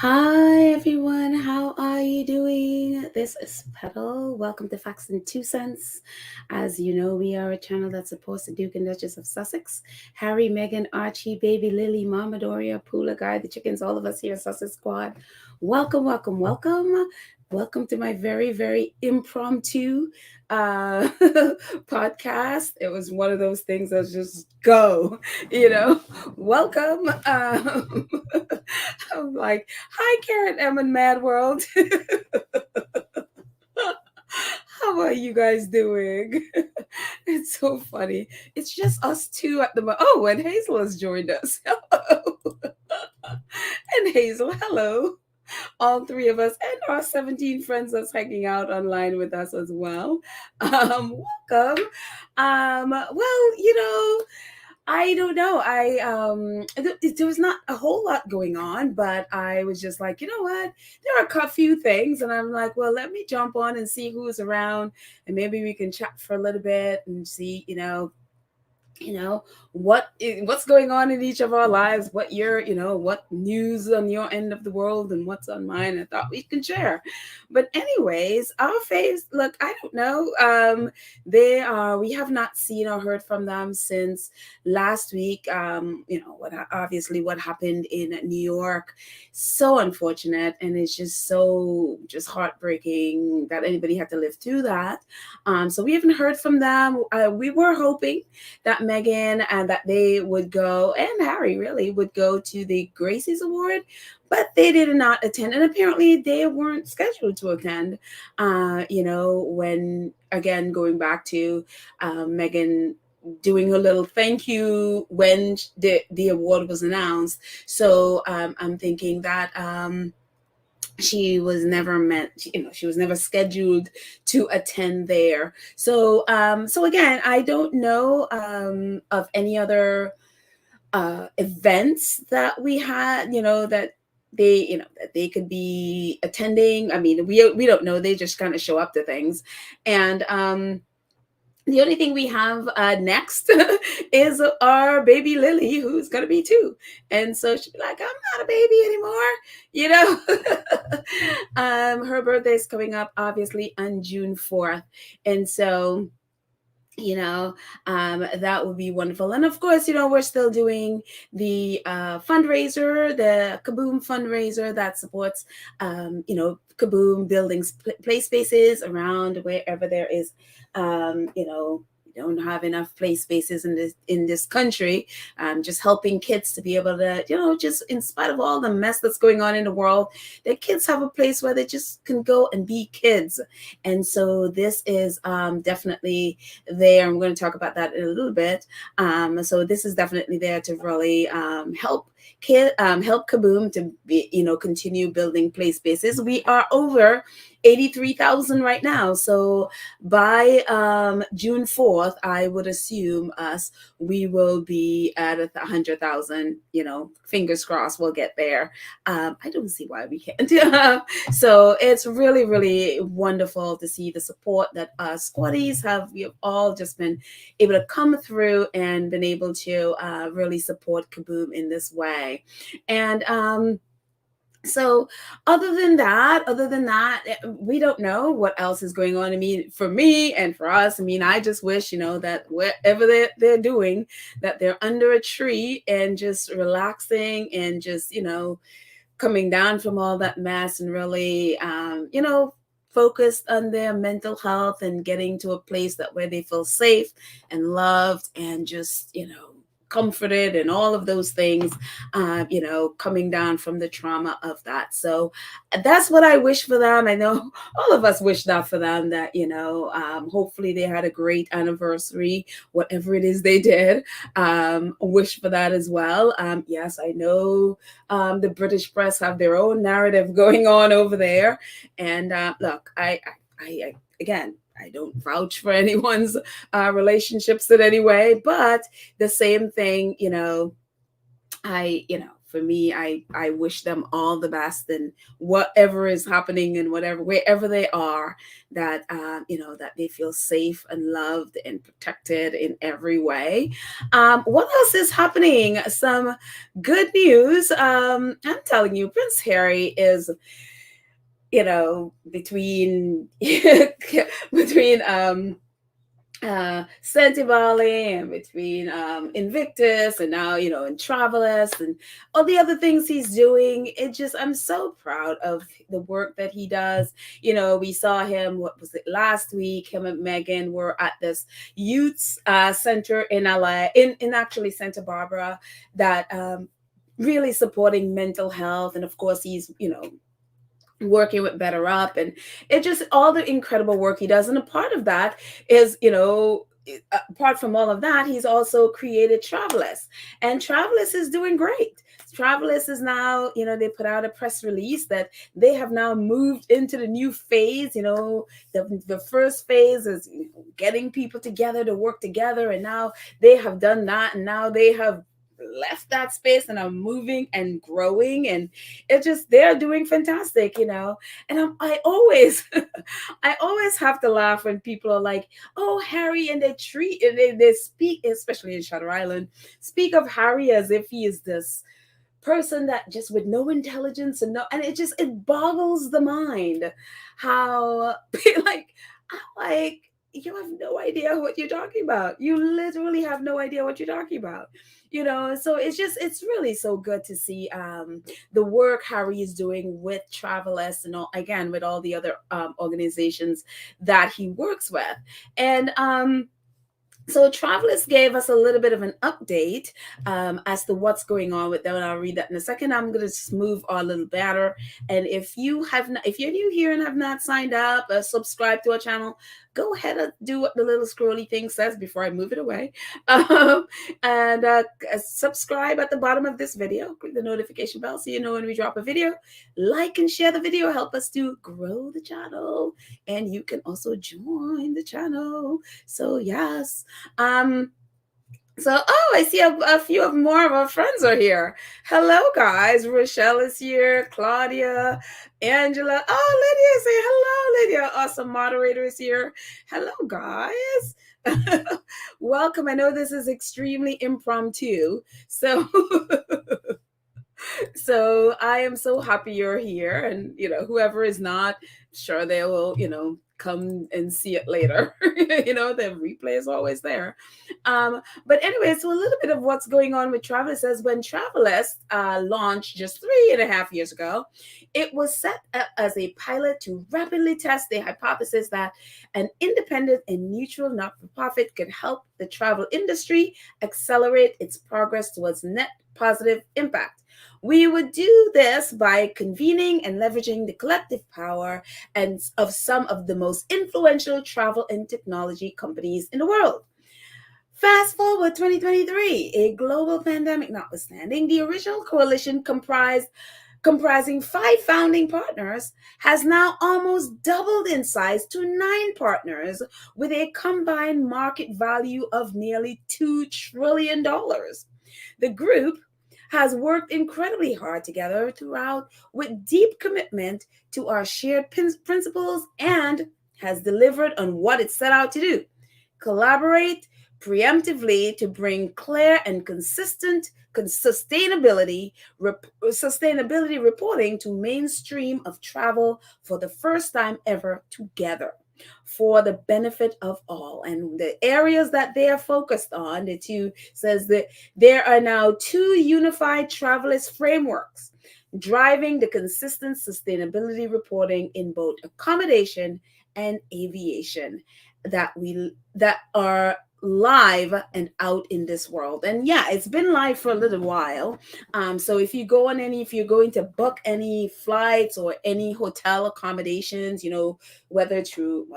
Hi everyone, how are you doing? This is Petal. Welcome to Facts and Two Cents. As you know, we are a channel that supports the Duke and Duchess of Sussex, Harry, Meghan, Archie, Baby Lily, Mama Doria, Poola Guy, the chickens, all of us here, Sussex Squad. Welcome, welcome, welcome. Welcome to my very impromptu uh podcast. It was one of those things that was just go, you know. Welcome. I'm like, hi, Karen M and Mad World. How are you guys doing? It's so funny. It's just us two at the moment. Oh, and Hazel has joined us. Hello. And Hazel, hello. All three of us and our 17 friends that's hanging out online with us as well. Welcome. Well, I don't know. There was not a whole lot going on, but I was just like, you know what? There are a few things, and I'm like, well, let me jump on and see who's around, and maybe we can chat for a little bit and see, what's going on in each of our lives, what news on your end of the world and what's on mine. I thought we can share. But anyways, our faves, look, I don't know. We have not seen or heard from them since last week. What happened in New York. So unfortunate, and it's just heartbreaking that anybody had to live through that. So we haven't heard from them. We were hoping that Meghan and that they would go, and Harry really would go to the Gracie's Award, but they did not attend. And apparently they weren't scheduled to attend. When again, going back to Meghan doing a little thank you when the award was announced. So I'm thinking that she was never she was never scheduled to attend there. So again, I don't know of any other events that we had, that they could be attending. I mean, we don't know. They just kind of show up to things. And the only thing we have next is our baby Lily, who's going to be 2. And so she'll be like, I'm not a baby anymore, you know? Her birthday is coming up, obviously, on June 4th. And so, that would be wonderful. And of course, we're still doing the fundraiser, the Kaboom fundraiser that supports, Kaboom buildings, play spaces around wherever there is, we don't have enough play spaces in this country. Just helping kids to be able to, just in spite of all the mess that's going on in the world, their kids have a place where they just can go and be kids. And so this is definitely there. I'm going to talk about that in a little bit. So this is definitely there to really help Kaboom to be, continue building play spaces. We are over 83,000 right now. So by June 4th, I would assume we will be at 100,000. Fingers crossed we'll get there. I don't see why we can't. So it's really wonderful to see the support that squaddies have. We have all just been able to come through and been able to really support Kaboom in this way. And so other than that, we don't know what else is going on. I mean, for me and for us, I mean, I just wish, that wherever they're doing, that they're under a tree and just relaxing and just, coming down from all that mess and really, focused on their mental health and getting to a place that where they feel safe and loved and just, comforted and all of those things, coming down from the trauma of that. So that's what I wish for them. I know all of us wish that for them, that, hopefully they had a great anniversary, whatever it is they did. Wish for that as well. Yes, I know the British press have their own narrative going on over there. And look, I again, I don't vouch for anyone's relationships in any way, but the same thing, for me, I wish them all the best in whatever is happening and whatever wherever they are, that that they feel safe and loved and protected in every way. What else is happening? Some good news. I'm telling you, Prince Harry is, between between Valley and between Invictus and now, in Travelers and all the other things he's doing. I'm so proud of the work that he does. We saw him, what was it, last week, him and Meghan were at this youth center in LA, in actually Santa Barbara, that really supporting mental health. And of course, he's, working with Better Up, and it just all the incredible work he does. And a part of that is, apart from all of that, he's also created Travelers, and Travelers is doing great. Travelers is now, they put out a press release that they have now moved into the new phase. The first phase is getting people together to work together, and now they have done that, and now they have left that space and are moving and growing, and they're doing fantastic. And I always I always have to laugh when people are like, oh, Harry, and they speak, especially in Shutter Island, speak of Harry as if he is this person that just with no intelligence and it boggles the mind how like you have no idea what you're talking about. You literally have no idea what you're talking about. So it's really so good to see the work Harry is doing with Travelers and again with all the other organizations that he works with. And so Travelers gave us a little bit of an update as to what's going on with them, and I'll read that in a second. I'm going to move our little banner, and if you're new here and have not signed up, subscribe to our channel, go ahead and do what the little scrolly thing says before I move it away, and subscribe at the bottom of this video. Click the notification bell so you know when we drop a video. Like and share the video, help us to grow the channel, and you can also join the channel. So yes. I see a few of more of our friends are here. Hello, guys. Rochelle is here. Claudia, Angela. Oh, Lydia, say hello, Lydia. Awesome moderator is here. Hello, guys. Welcome. I know this is extremely impromptu. So so I am so happy you're here, and whoever is not, sure they will, come and see it later. The replay is always there. But anyway, so a little bit of what's going on with Travelers says when Travelers launched just 3.5 years ago, it was set up as a pilot to rapidly test the hypothesis that an independent and neutral not-for-profit could help the travel industry accelerate its progress towards net positive impact. We would do this by convening and leveraging the collective power and of some of the most influential travel and technology companies in the world. Fast forward 2023, a global pandemic notwithstanding, the original coalition comprising 5 founding partners has now almost doubled in size to 9 partners with a combined market value of nearly $2 trillion. The group has worked incredibly hard together throughout with deep commitment to our shared principles and has delivered on what it set out to do: collaborate preemptively to bring clear and consistent sustainability reporting to mainstream of travel for the first time ever together, for the benefit of all. And the areas that they are focused on, the two says that there are now 2 unified Travelers frameworks driving the consistent sustainability reporting in both accommodation and aviation that are live and out in this world. And yeah, it's been live for a little while. So if you're going to book any flights or any hotel accommodations, whether through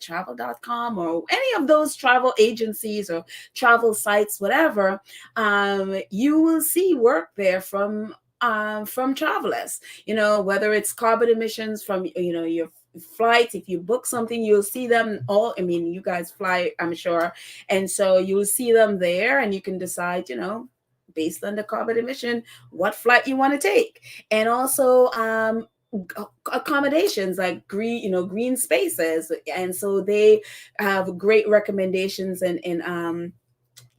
travel.com or any of those travel agencies or travel sites, whatever, you will see work there from Travelers, whether it's carbon emissions from, your flights. If you book something, you'll see them all. I mean, you guys fly, I'm sure. And so you'll see them there and you can decide, based on the carbon emission, what flight you want to take. And also accommodations like green spaces. And so they have great recommendations, and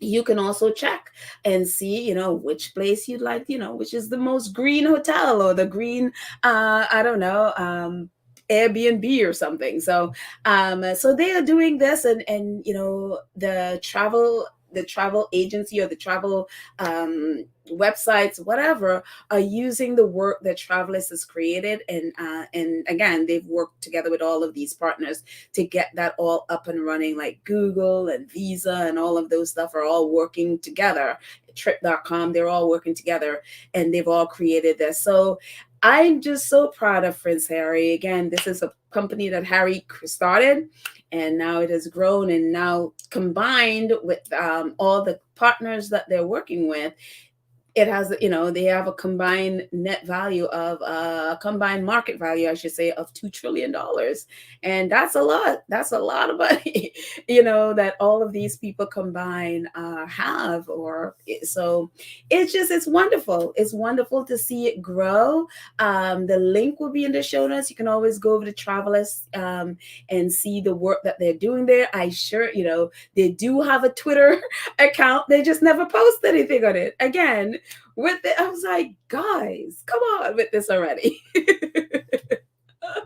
you can also check and see, which place you'd like, which is the most green hotel, or the green, I don't know, Airbnb or something. So they are doing this, and the travel agency, or the travel websites, whatever, are using the work that Travelers has created, and again, they've worked together with all of these partners to get that all up and running, like Google and Visa and all of those stuff are all working together. Trip.com, they're all working together, and they've all created this. So I'm just so proud of Prince Harry. Again, this is a company that Harry started, and now it has grown, and now combined with all the partners that they're working with, it has, they have a combined net value of combined market value, I should say, of $2 trillion. And that's a lot. That's a lot of money, that all of these people combined have. So it's wonderful. It's wonderful to see it grow. The link will be in the show notes. You can always go over to Travelers and see the work that they're doing there. They do have a Twitter account. They just never post anything on it. Again, with it, I was like, guys, come on with this already.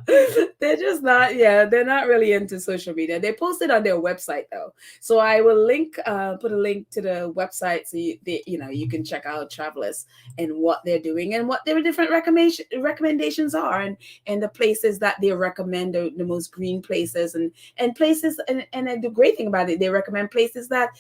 They're just not, they're not really into social media. They post it on their website though. So I will put a link to the website, so you can check out Travelers and what they're doing, and what their different recommendations are, and the places that they recommend, the most green places, and places, and the great thing about it, they recommend places that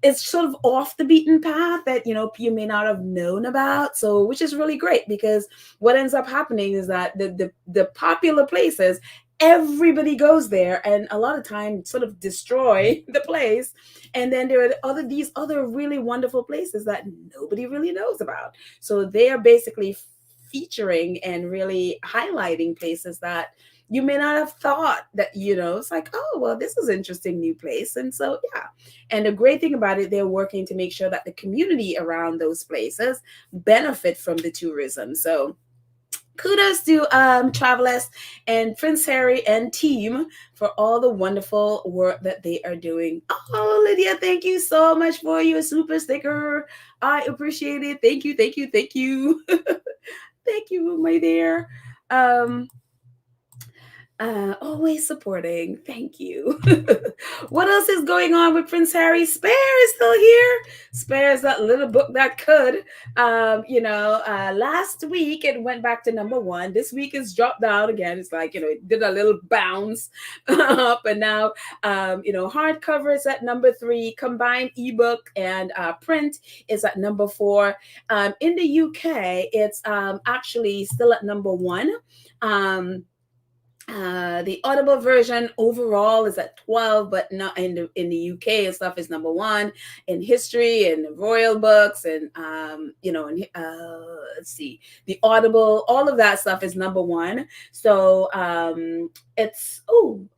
it's sort of off the beaten path that you may not have known about. So, which is really great, because what ends up happening is that the popular places, everybody goes there, and a lot of times sort of destroy the place. And then there are these other really wonderful places that nobody really knows about. So they are basically featuring and really highlighting places that you may not have thought that, it's like, oh, well, this is an interesting new place. And so, yeah. And the great thing about it, they're working to make sure that the community around those places benefit from the tourism. So kudos to Travelers and Prince Harry and team for all the wonderful work that they are doing. Oh, Lydia, thank you so much for your super sticker. I appreciate it. Thank you, thank you, thank you. Thank you, my dear. Always supporting. Thank you. What else is going on with Prince Harry? Spare is still here. Spare is that little book that could. Last week it went back to number 1. This week it's dropped down again. It's like, it did a little bounce up, and now, hardcover is at number 3. Combined ebook and print is at number 4. In the UK, it's actually still at number 1. The Audible version overall is at 12, but not in the UK and stuff is number 1 in history and royal books, and let's see, the Audible, all of that stuff is number 1. So I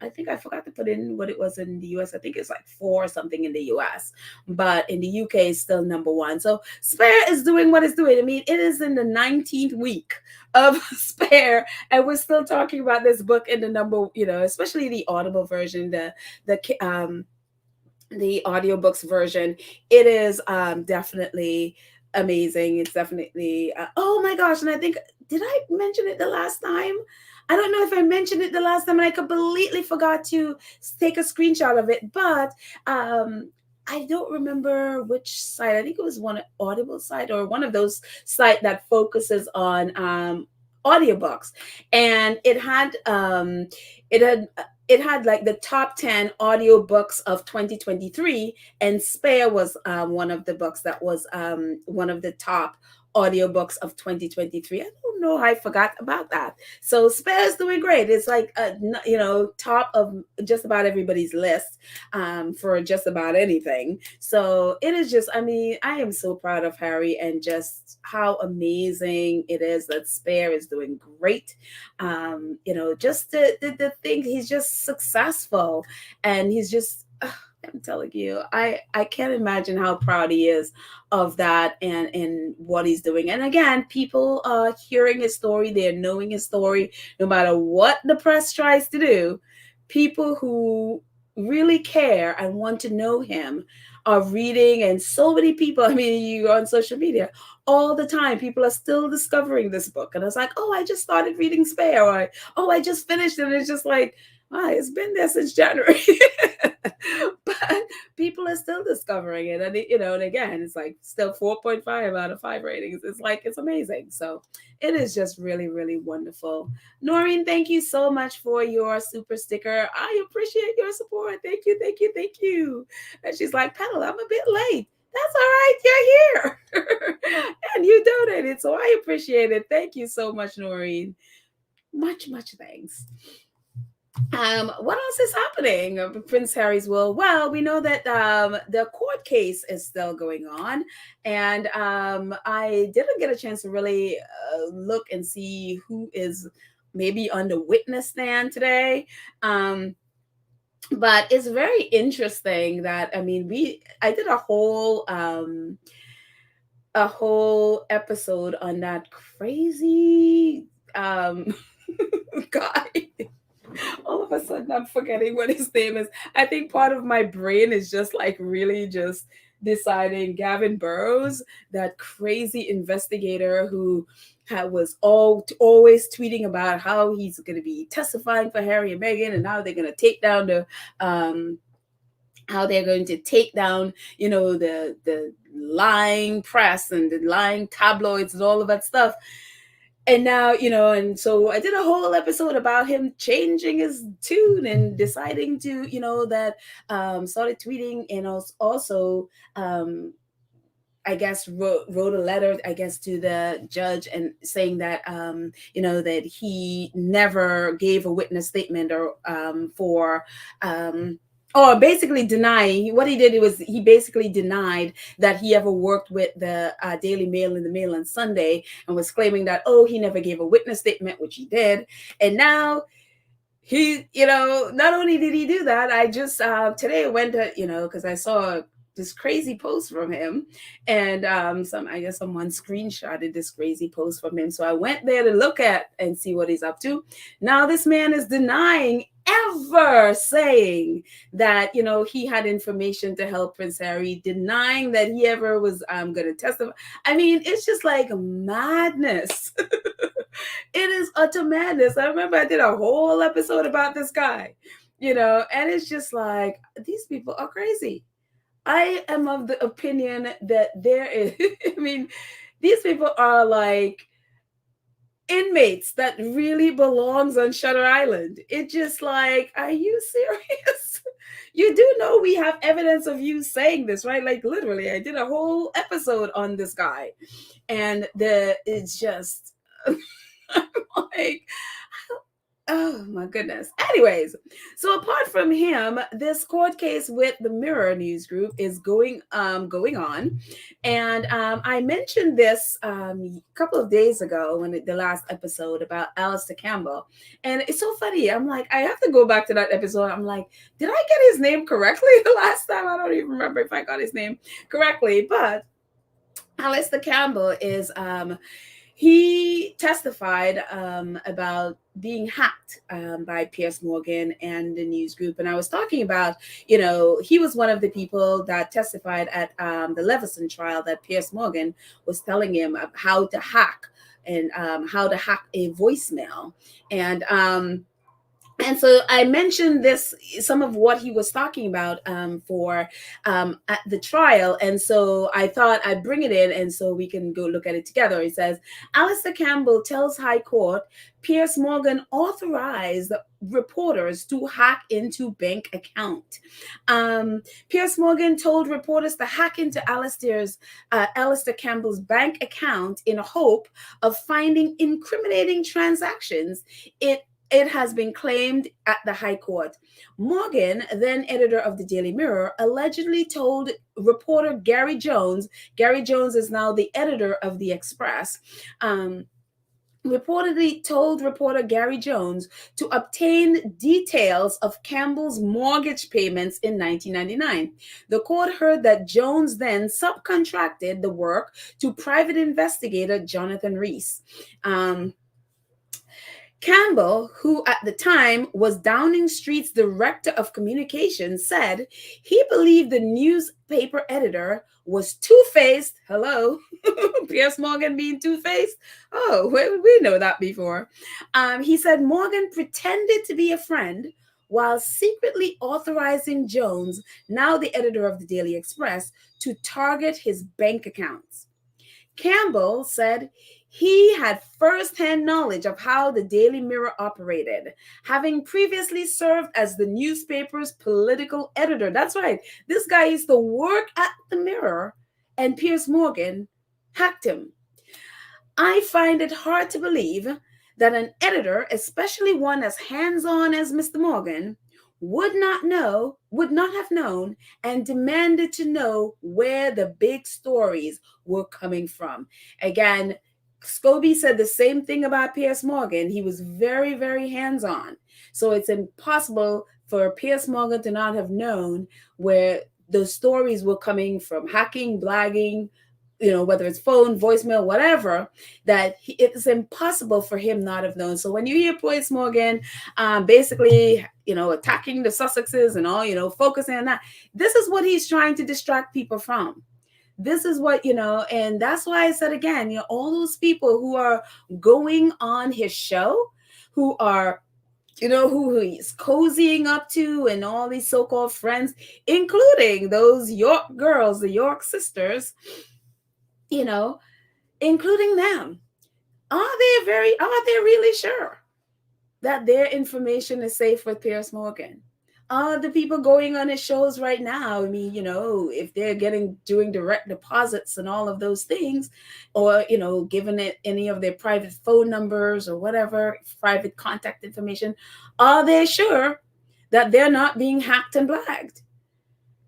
think I forgot to put in what it was in the US. I think it's like 4 or something in the US, but in the UK it's still number 1. So Spare is doing what it's doing. I mean, it is in the 19th week of Spare, and we're still talking about this book in the number, especially the Audible version, the audiobooks version. It is definitely amazing. It's definitely oh my gosh. And I think, did I mention it the last time? I don't know if I mentioned it the last time, and I completely forgot to take a screenshot of it, but I don't remember which site. I think it was one Audible site, or one of those sites that focuses on audiobooks, and it had like the top 10 audiobooks of 2023, and Spare was one of the books that was one of the top audiobooks of 2023. I don't know how I forgot about that. So Spare is doing great. It's like top of just about everybody's list for just about anything. So it is just, I mean, I am so proud of Harry, and just how amazing it is that Spare is doing great. Just the thing, he's just successful, and he's just I'm telling you, I can't imagine how proud he is of that and what he's doing. And again, people are hearing his story, they're knowing his story, no matter what the press tries to do. People who really care and want to know him are reading, and so many people. I mean, you on social media all the time, people are still discovering this book, and it's like, oh, I just started reading Spare, or oh, I just finished it. And it's just like, wow, it's been there since January. But people are still discovering it, and and again, it's like still 4.5 out of 5 ratings. It's like, it's amazing. So it is just really, really wonderful. Noreen, thank you so much for your super sticker. I appreciate your support. Thank you, thank you, thank you. And she's like, Petal, I'm a bit late. That's all right, you're here. And you donated, so I appreciate it. Thank you so much, Noreen. Much, much thanks. What else is happening of Prince Harry's will? Well, we know that the court case is still going on, and I didn't get a chance to really look and see who is maybe on the witness stand today. But it's very interesting that, I mean, I did a whole episode on that crazy guy. All of a sudden I'm forgetting what his name is. I think part of my brain is just like really just deciding Gavin Burrows, that crazy investigator who was always tweeting about how he's going to be testifying for Harry and Meghan, and how they're going to take down the lying press and the lying tabloids and all of that stuff. And now, and so I did a whole episode about him changing his tune and deciding to, that started tweeting, and also I guess wrote a letter, I guess, to the judge, and saying that that he never gave a witness statement, or or basically denying. What he did was he basically denied that he ever worked with the Daily Mail and the Mail on Sunday, and was claiming that, oh, he never gave a witness statement, which he did. And now he, not only did he do that, I just today went to, because I saw this crazy post from him, and I guess someone screenshotted this crazy post from him. So I went there to look at and see what he's up to. Now this man is denying ever saying that he had information to help Prince Harry, denying that he ever was going to testify. I mean, it's just like madness. It is utter madness. I remember I did a whole episode about this guy, and it's just like, these people are crazy. I am of the opinion that there is, I mean, these people are like inmates that really belongs on Shutter Island. It's just like, are you serious? You do know we have evidence of you saying this, right? Like, literally, I did a whole episode on this guy, and it's just I'm like, oh my goodness. Anyways, so apart from him, this court case with the Mirror News Group is going on, and I mentioned this a couple of days ago when the last episode about Alistair Campbell, and it's so funny. I'm like, I have to go back to that episode. I'm like, did I get his name correctly the last time? I don't even remember if I got his name correctly, but Alistair Campbell is he testified about being hacked by Piers Morgan and the news group. And I was talking about, he was one of the people that testified at the Leveson trial, that Piers Morgan was telling him how to hack, and how to hack a voicemail. And so I mentioned some of what he was talking about for at the trial. And so I thought I'd bring it in, and so we can go look at it together. He says, Alistair Campbell tells High Court Piers Morgan authorized reporters to hack into bank account. Piers Morgan told reporters to hack into Alistair Campbell's bank account in hope of finding incriminating transactions. It has been claimed at the High Court. Morgan, then editor of the Daily Mirror, allegedly told reporter Gary Jones is now the editor of The Express, reportedly told reporter Gary Jones to obtain details of Campbell's mortgage payments in 1999. The court heard that Jones then subcontracted the work to private investigator Jonathan Rees. Campbell, who at the time was Downing Street's director of communications, said he believed the newspaper editor was two-faced. Hello, Piers Morgan being two-faced? Oh, we know that before. He said Morgan pretended to be a friend while secretly authorizing Jones, now the editor of the Daily Express, to target his bank accounts. Campbell said he had first-hand knowledge of how the Daily Mirror operated, having previously served as the newspaper's political editor. That's right. This guy used to work at the Mirror, and Piers Morgan hacked him. I find it hard to believe that an editor, especially one as hands-on as Mr. Morgan, would not have known, and demanded to know where the big stories were coming from. Again, Scobie said the same thing about Piers Morgan. He was very, very hands-on. So it's impossible for Piers Morgan to not have known where the stories were coming from, hacking, blagging, whether it's phone, voicemail, whatever, that it's impossible for him not have known. So when you hear Piers Morgan basically, attacking the Sussexes and all, focusing on that, this is what he's trying to distract people from. This is what, and that's why I said again, all those people who are going on his show, who are who he's cozying up to, and all these so-called friends, including those York girls, the York sisters, including them. Are they really sure that their information is safe with Piers Morgan? Are the people going on his shows right now, I mean, if they're doing direct deposits and all of those things, or, giving it any of their private phone numbers or whatever, private contact information, are they sure that they're not being hacked and blagged?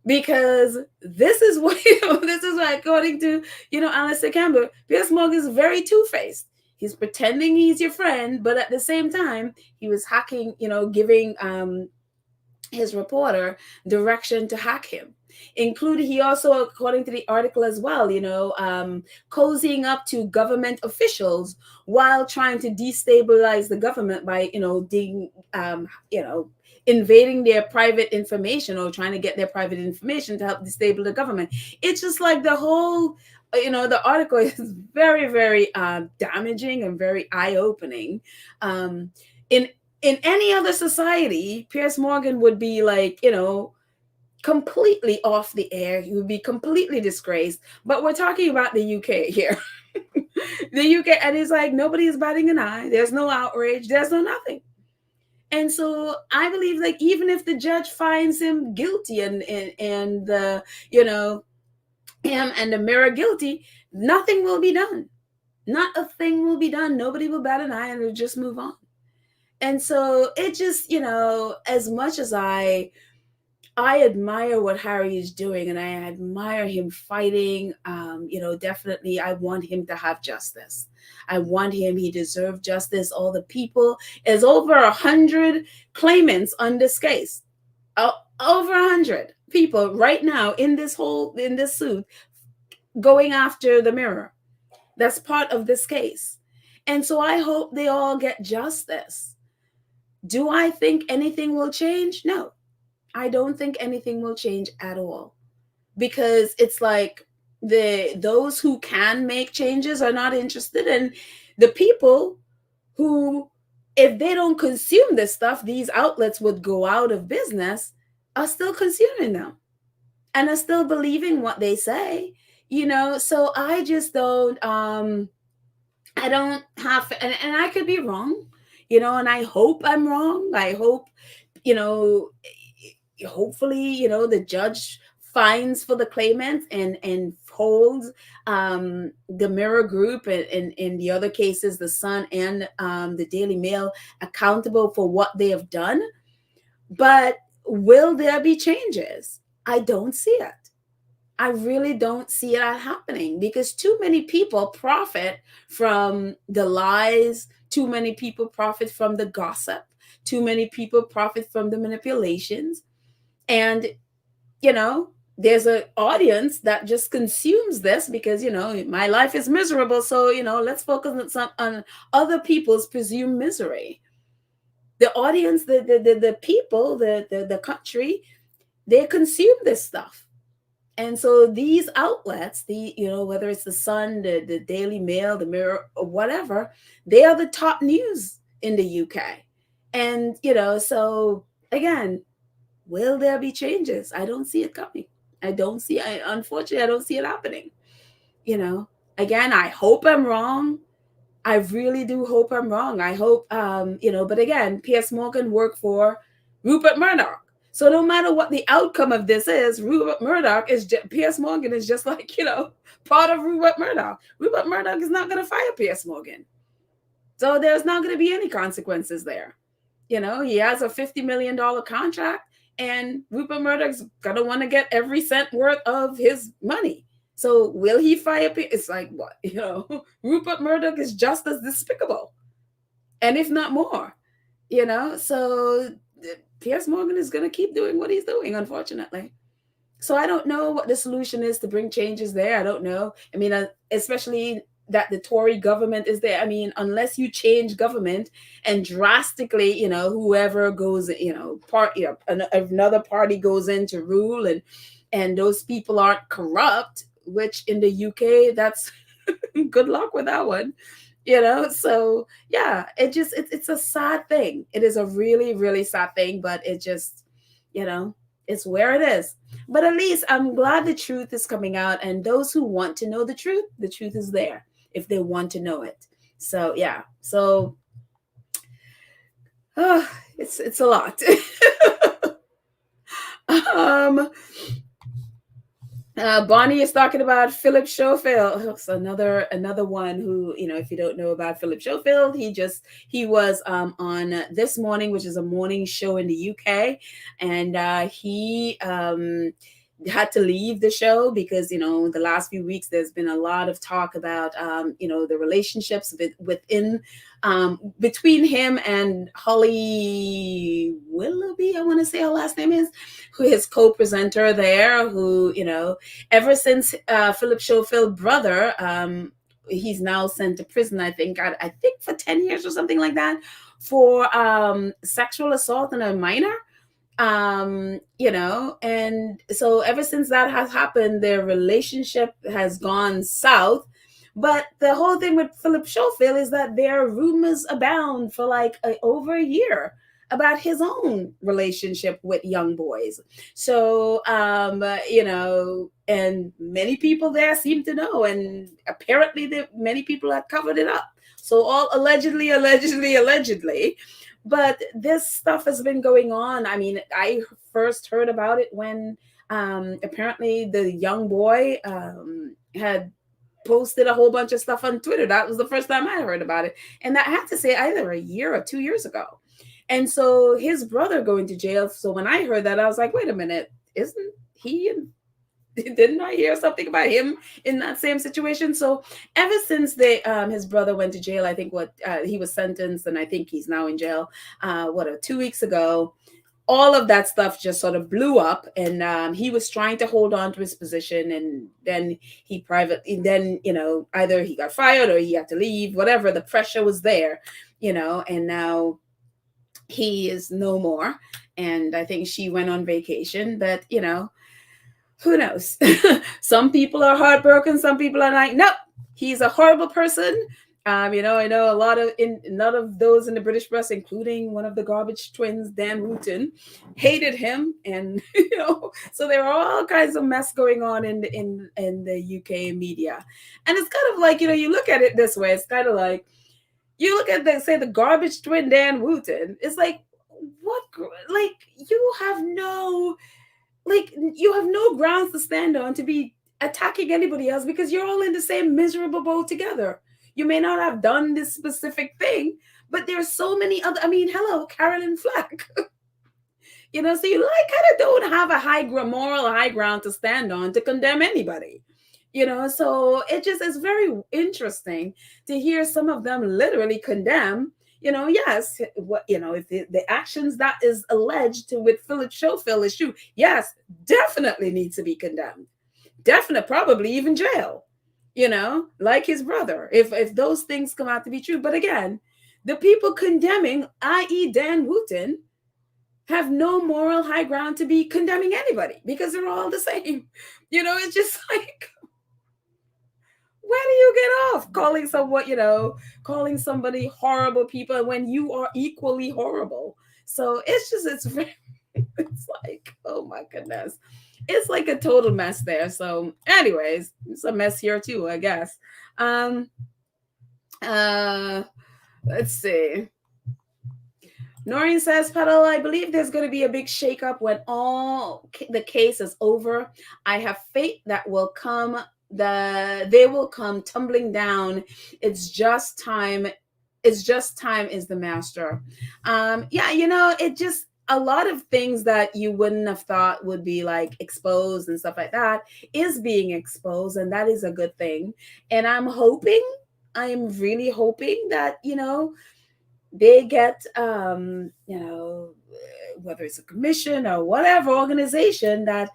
Because this is what, according to, Alistair Campbell, Piers Morgan is very two-faced. He's pretending he's your friend, but at the same time, he was hacking, giving his reporter direction to hack him. Including, he also, according to the article as well, cozying up to government officials while trying to destabilize the government by, invading their private information, or trying to get their private information to help destabilize the government. It's just like the whole, the article is very, very damaging and very eye-opening. In any other society, Piers Morgan would be like, completely off the air. He would be completely disgraced. But we're talking about the UK here. The UK, and it's like nobody's batting an eye. There's no outrage. There's no nothing. And so I believe, like, even if the judge finds him guilty and the, him and the Mirror guilty, nothing will be done. Not a thing will be done. Nobody will bat an eye, and they'll just move on. And so it just, as much as I admire what Harry is doing, and I admire him fighting, definitely I want him to have justice. I want him, he deserves justice. All the people, there's over 100 claimants on this case. Over 100 people right now in this suit going after the Mirror. That's part of this case. And so I hope they all get justice. Do I think anything will change? No, I don't think anything will change at all, because it's like those who can make changes are not interested, and the people who, if they don't consume this stuff, these outlets would go out of business, are still consuming them and are still believing what they say, so I just don't I don't have, and I could be wrong, and I hope I'm wrong. I hope, hopefully, the judge fines for the claimants and holds the Mirror Group and in the other cases, the Sun and the Daily Mail, accountable for what they have done. But will there be changes? I don't see it. I really don't see that happening because too many people profit from the lies, too many people profit from the gossip, too many people profit from the manipulations. And, there's an audience that just consumes this because, my life is miserable. So, let's focus on other people's presumed misery. The audience, the people, the country, they consume this stuff. And so these outlets, whether it's the Sun, the Daily Mail, the Mirror, or whatever, they are the top news in the UK. And, so again, will there be changes? I don't see it coming. Unfortunately, I don't see it happening. You know, again, I hope I'm wrong. I really do hope I'm wrong. I hope, but again, Piers Morgan worked for Rupert Murdoch. So no matter what the outcome of this is, Piers Morgan is just like, part of Rupert Murdoch. Rupert Murdoch is not going to fire Piers Morgan. So there's not going to be any consequences there. He has a $50 million contract and Rupert Murdoch's going to want to get every cent worth of his money. So will he fire? It's like, what? Rupert Murdoch is just as despicable, and if not more. So Piers Morgan is going to keep doing what he's doing, unfortunately. So I don't know what the solution is to bring changes there. I don't know. I mean, especially that the Tory government is there. I mean, unless you change government and drastically, whoever goes, another party goes in to rule, and those people aren't corrupt, which in the UK, that's good luck with that one. So yeah, it's a sad thing. It is a really, really sad thing, but it just, it's where it is. But at least I'm glad the truth is coming out, and those who want to know the truth is there if they want to know it. So yeah, so it's a lot. Bonnie is talking about Philip Schofield. So another one who, if you don't know about Philip Schofield, he was on This Morning, which is a morning show in the UK, and he had to leave the show because the last few weeks there's been a lot of talk about the relationships within between him and Holly Willoughby, I want to say her last name is, who his co-presenter there, who ever since Philip Schofield's brother, he's now sent to prison, I think for 10 years or something like that, for sexual assault on a minor. And so ever since that has happened, their relationship has gone south. But the whole thing with Philip Schofield is that there are rumors abound for like over a year about his own relationship with young boys. So, and many people there seem to know, and apparently many people have covered it up. So all allegedly. But this stuff has been going on. I mean, I first heard about it when apparently the young boy had posted a whole bunch of stuff on Twitter. That was the first time I heard about it. And I have to say either a year or 2 years ago. And so his brother going to jail. So when I heard that, I was like, wait a minute, isn't he didn't I hear something about him in that same situation? So ever since his brother went to jail, I think he was sentenced, and I think he's now in jail. 2 weeks ago, all of that stuff just sort of blew up, and he was trying to hold on to his position, and then either he got fired or he had to leave, whatever, the pressure was there, and now he is no more. And I think she went on vacation, but who knows? Some people are heartbroken. Some people are like, nope, he's a horrible person. I know a lot of those in the British press, including one of the garbage twins, Dan Wooten, hated him, and so there are all kinds of mess going on in the UK media, and it's kind of like you look at it this way. It's kind of like you look at the garbage twin Dan Wooten. It's like, what? Like you have no grounds to stand on to be attacking anybody else, because you're all in the same miserable boat together. You may not have done this specific thing, but there's so many other. I mean, hello, Carolyn Flack. So you like kind of don't have a moral high ground to stand on to condemn anybody. So it just is very interesting to hear some of them literally condemn. Yes, what if the actions that is alleged with Philip Schofield is true, yes, definitely needs to be condemned. Definitely, probably even jail. Like his brother, if those things come out to be true. But again, the people condemning, i.e., Dan Wooten, have no moral high ground to be condemning anybody because they're all the same. It's just like, where do you get off calling somebody horrible people when you are equally horrible? So it's very, it's like, oh my goodness. It's like a total mess there. So, anyways, it's a mess here too, I guess. Um let's see. Noreen says, Pedal, I believe there's going to be a big shakeup when all the case is over. I have faith that they will come tumbling down. It's just time. It's just time is the master. Yeah, it just a lot of things that you wouldn't have thought would be like exposed and stuff like that is being exposed, and that is a good thing. And I'm really hoping that they get whether it's a commission or whatever organization that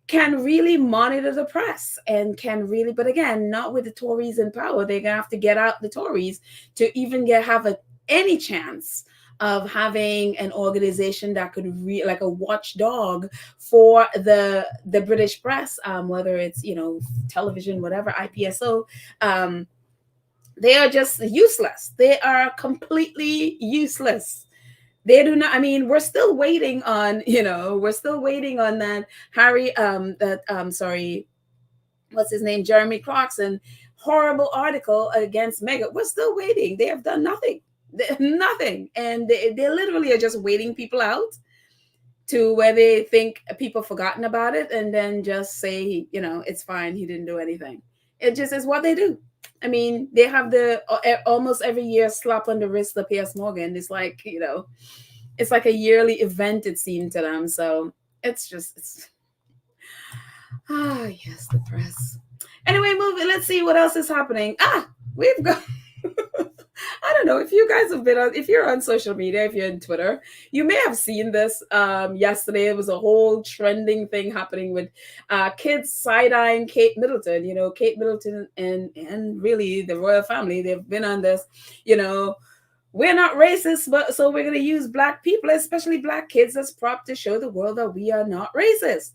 can really monitor the press and can really, but again, not with the Tories in power. They're gonna have to get out the Tories to even have any chance of having an organization that could like a watchdog for the British press, whether it's television, whatever, IPSO. They are just useless. They are completely useless. They do not, I mean, we're still waiting on that sorry, what's his name? Jeremy Clarkson horrible article against Meghan. We're still waiting. They have done nothing. Nothing. And they literally are just waiting people out to where they think people forgotten about it and then just say, it's fine. He didn't do anything. It just is what they do. I mean, they have the almost every year slap on the wrist of Piers Morgan. It's like, it's like a yearly event, it seemed to them. So it's yes, the press. Anyway, moving. Let's see what else is happening. We've got I don't know if you guys have if you're on social media, if you're on Twitter, you may have seen this. Yesterday, it was a whole trending thing happening with kids side-eyeing Kate Middleton. Kate Middleton and really the royal family, they've been on this, we're not racist, but so we're going to use Black people, especially Black kids, as prop to show the world that we are not racist.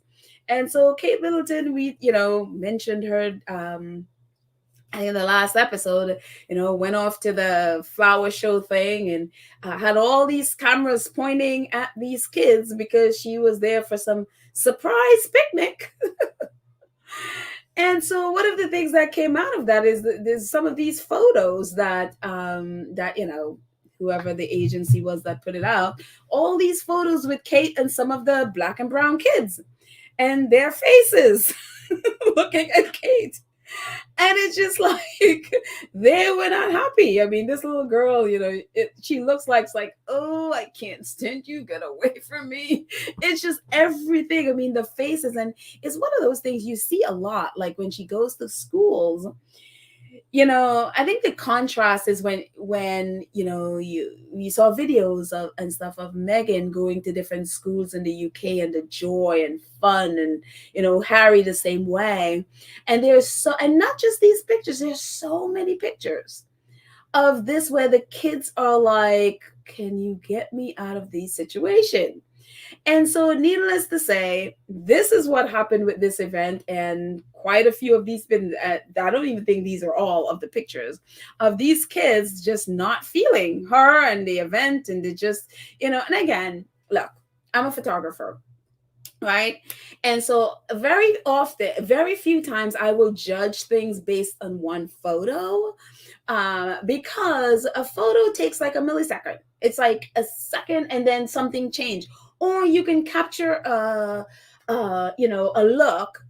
And so Kate Middleton, we, mentioned her in the last episode, went off to the flower show thing and had all these cameras pointing at these kids because she was there for some surprise picnic. And so one of the things that came out of that is there's some of these photos that whoever the agency was that put it out, all these photos with Kate and some of the Black and brown kids and their faces looking at Kate. And it's just like they were not happy. I mean, this little girl, she looks like it's like, oh, I can't stand you. Get away from me. It's just everything. I mean, the faces, and it's one of those things you see a lot. Like when she goes to schools, I think the contrast is when you saw videos of and stuff of Meghan going to different schools in the UK and the joy and fun, and Harry the same way. And and not just these pictures, there's so many pictures of this where the kids are like, can you get me out of this situation? And so, needless to say, this is what happened with this event. And quite a few of these I don't even think these are all of the pictures of these kids just not feeling her and the event. And they just, and again, look, I'm a photographer, right? And so very few times I will judge things based on one photo because a photo takes like a millisecond. It's like a second and then something changed. Or you can capture a look,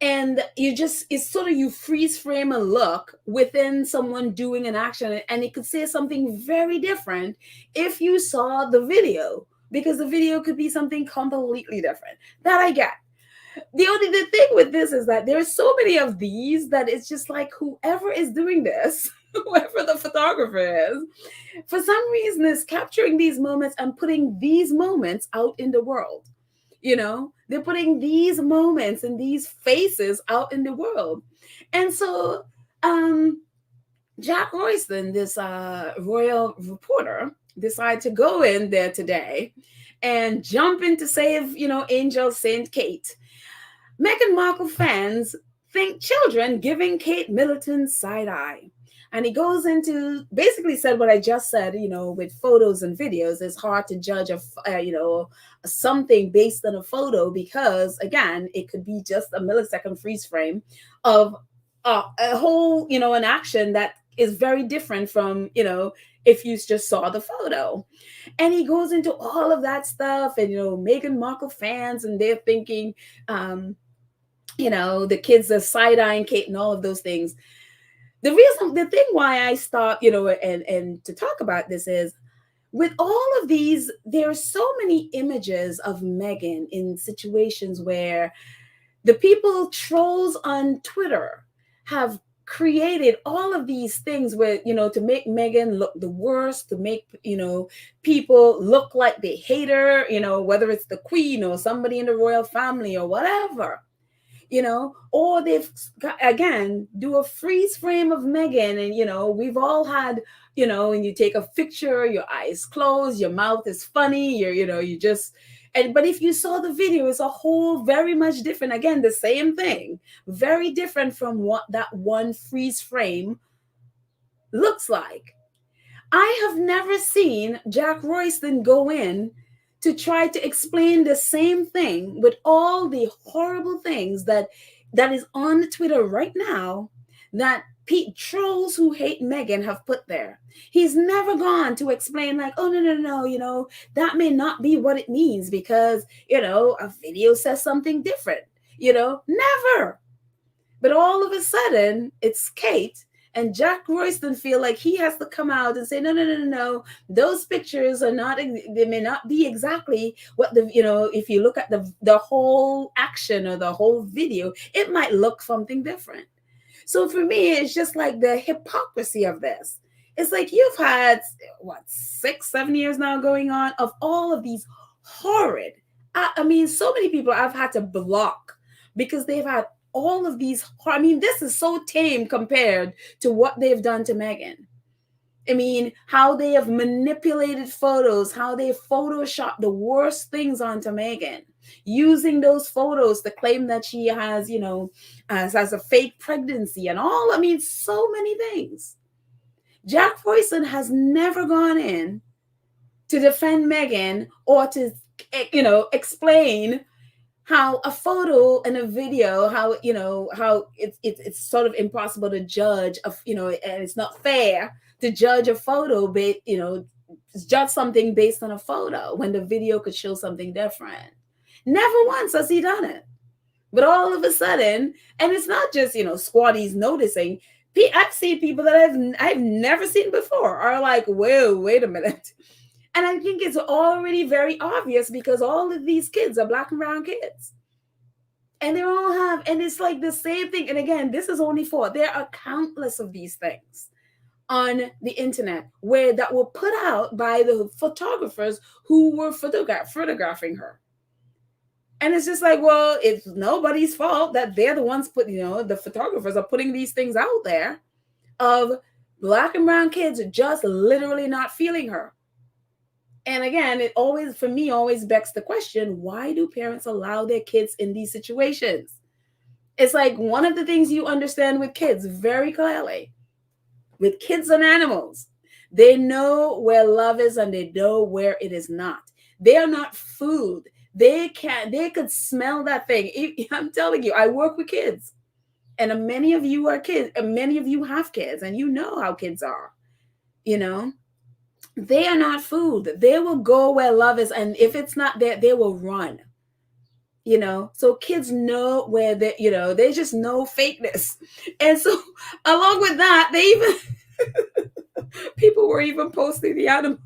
and you freeze frame a look within someone doing an action, and it could say something very different if you saw the video, because the video could be something completely different. That I get. The thing with this is that there's so many of these that it's just like whoever is doing this, whoever the photographer is, for some reason is capturing these moments and putting these moments out in the world. They're putting these moments and these faces out in the world. And so Jack Royston, this royal reporter, decided to go in there today and jump in to save, Angel St. Kate. Meghan Markle fans think children giving Kate Middleton side eye. And he goes into basically said what I just said, with photos and videos, it's hard to judge something based on a photo because, again, it could be just a millisecond freeze frame of a whole, an action that is very different from, if you just saw the photo. And he goes into all of that stuff and, Meghan Markle fans, and they're thinking, the kids are side-eyeing Kate and all of those things. The thing why I stopped, and to talk about this is, with all of these, there are so many images of Meghan in situations where the trolls on Twitter have created all of these things where, to make Meghan look the worst, to make, people look like they hate her, whether it's the Queen or somebody in the royal family or whatever. Or they've again do a freeze frame of Meghan, and we've all had, when you take a picture, your eyes closed, your mouth is funny, but if you saw the video, it's a whole very much different. Again, the same thing, very different from what that one freeze frame looks like. I have never seen Jack Royston go in to try to explain the same thing with all the horrible things that is on Twitter right now that trolls who hate Meghan have put there. He's never gone to explain like, oh, no, that may not be what it means because, a video says something different, never. But all of a sudden, it's Kate and Jack Royston feel like he has to come out and say, no. Those pictures are not, they may not be exactly what if you look at the whole action or the whole video, it might look something different. So for me, it's just like the hypocrisy of this. It's like you've had, 6-7 years now going on of all of these horrid, so many people I've had to block because they've had all of these, this is so tame compared to what they've done to Meghan. How they have manipulated photos, how they photoshopped the worst things onto Meghan, using those photos to claim that she has, has a fake pregnancy and all, so many things. Jack Royston has never gone in to defend Meghan or to, explain how a photo and a video, how it's sort of impossible to judge, and it's not fair to judge a photo, judge something based on a photo when the video could show something different. Never once has he done it. But all of a sudden, and it's not just, squaddies noticing. I've seen people that I've never seen before are like, whoa, wait a minute. And I think it's already very obvious because all of these kids are Black and brown kids. And they all have, and it's like the same thing. And again, this is only there are countless of these things on the internet that were put out by the photographers who were photographing her. And it's just like, well, it's nobody's fault that they're the ones the photographers are putting these things out there of Black and brown kids just literally not feeling her. And again, it always begs the question, why do parents allow their kids in these situations? It's like one of the things you understand with kids very clearly, with kids and animals, they know where love is and they know where it is not. They are not food. They could smell that thing. I'm telling you, I work with kids, and many of you are kids, and many of you have kids, and you know how kids are, They are not food. They will go where love is, and if it's not there, they will run. So kids know where they just know fakeness. And so along with that, they even people were even posting the animal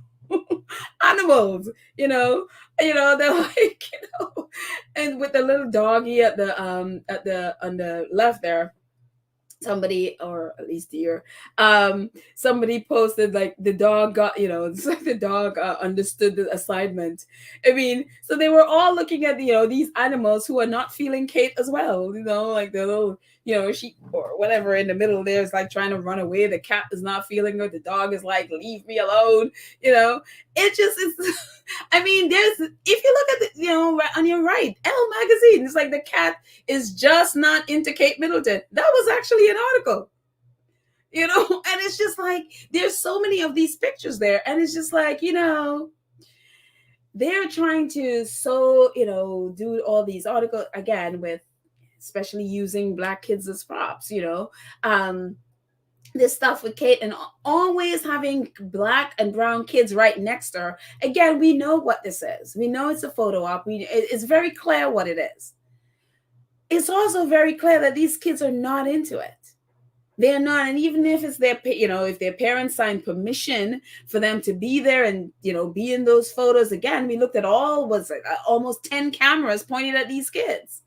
animals, they're like, and with the little doggy on the left there, somebody, or at least deer, somebody posted like the dog got, it's like the dog understood the assignment. I mean, so they were all looking at, these animals who are not feeling Kate as well, like the little, sheep or whatever in the middle there is like trying to run away. The cat is not feeling her. The dog is like, leave me alone. It just is. I mean, if you look at the, right on your right, Elle magazine, it's like the cat is just not into Kate Middleton. That was actually an article, and it's just like, there's so many of these pictures there. And it's just like, they're trying to, do all these articles again with, especially using Black kids as props, this stuff with Kate, and always having Black and brown kids right next to her. Again, we know what this is. We know it's a photo op. It's very clear what it is. It's also very clear that these kids are not into it. They're not. And even if it's if their parents signed permission for them to be there and, be in those photos, again, we looked at almost 10 cameras pointed at these kids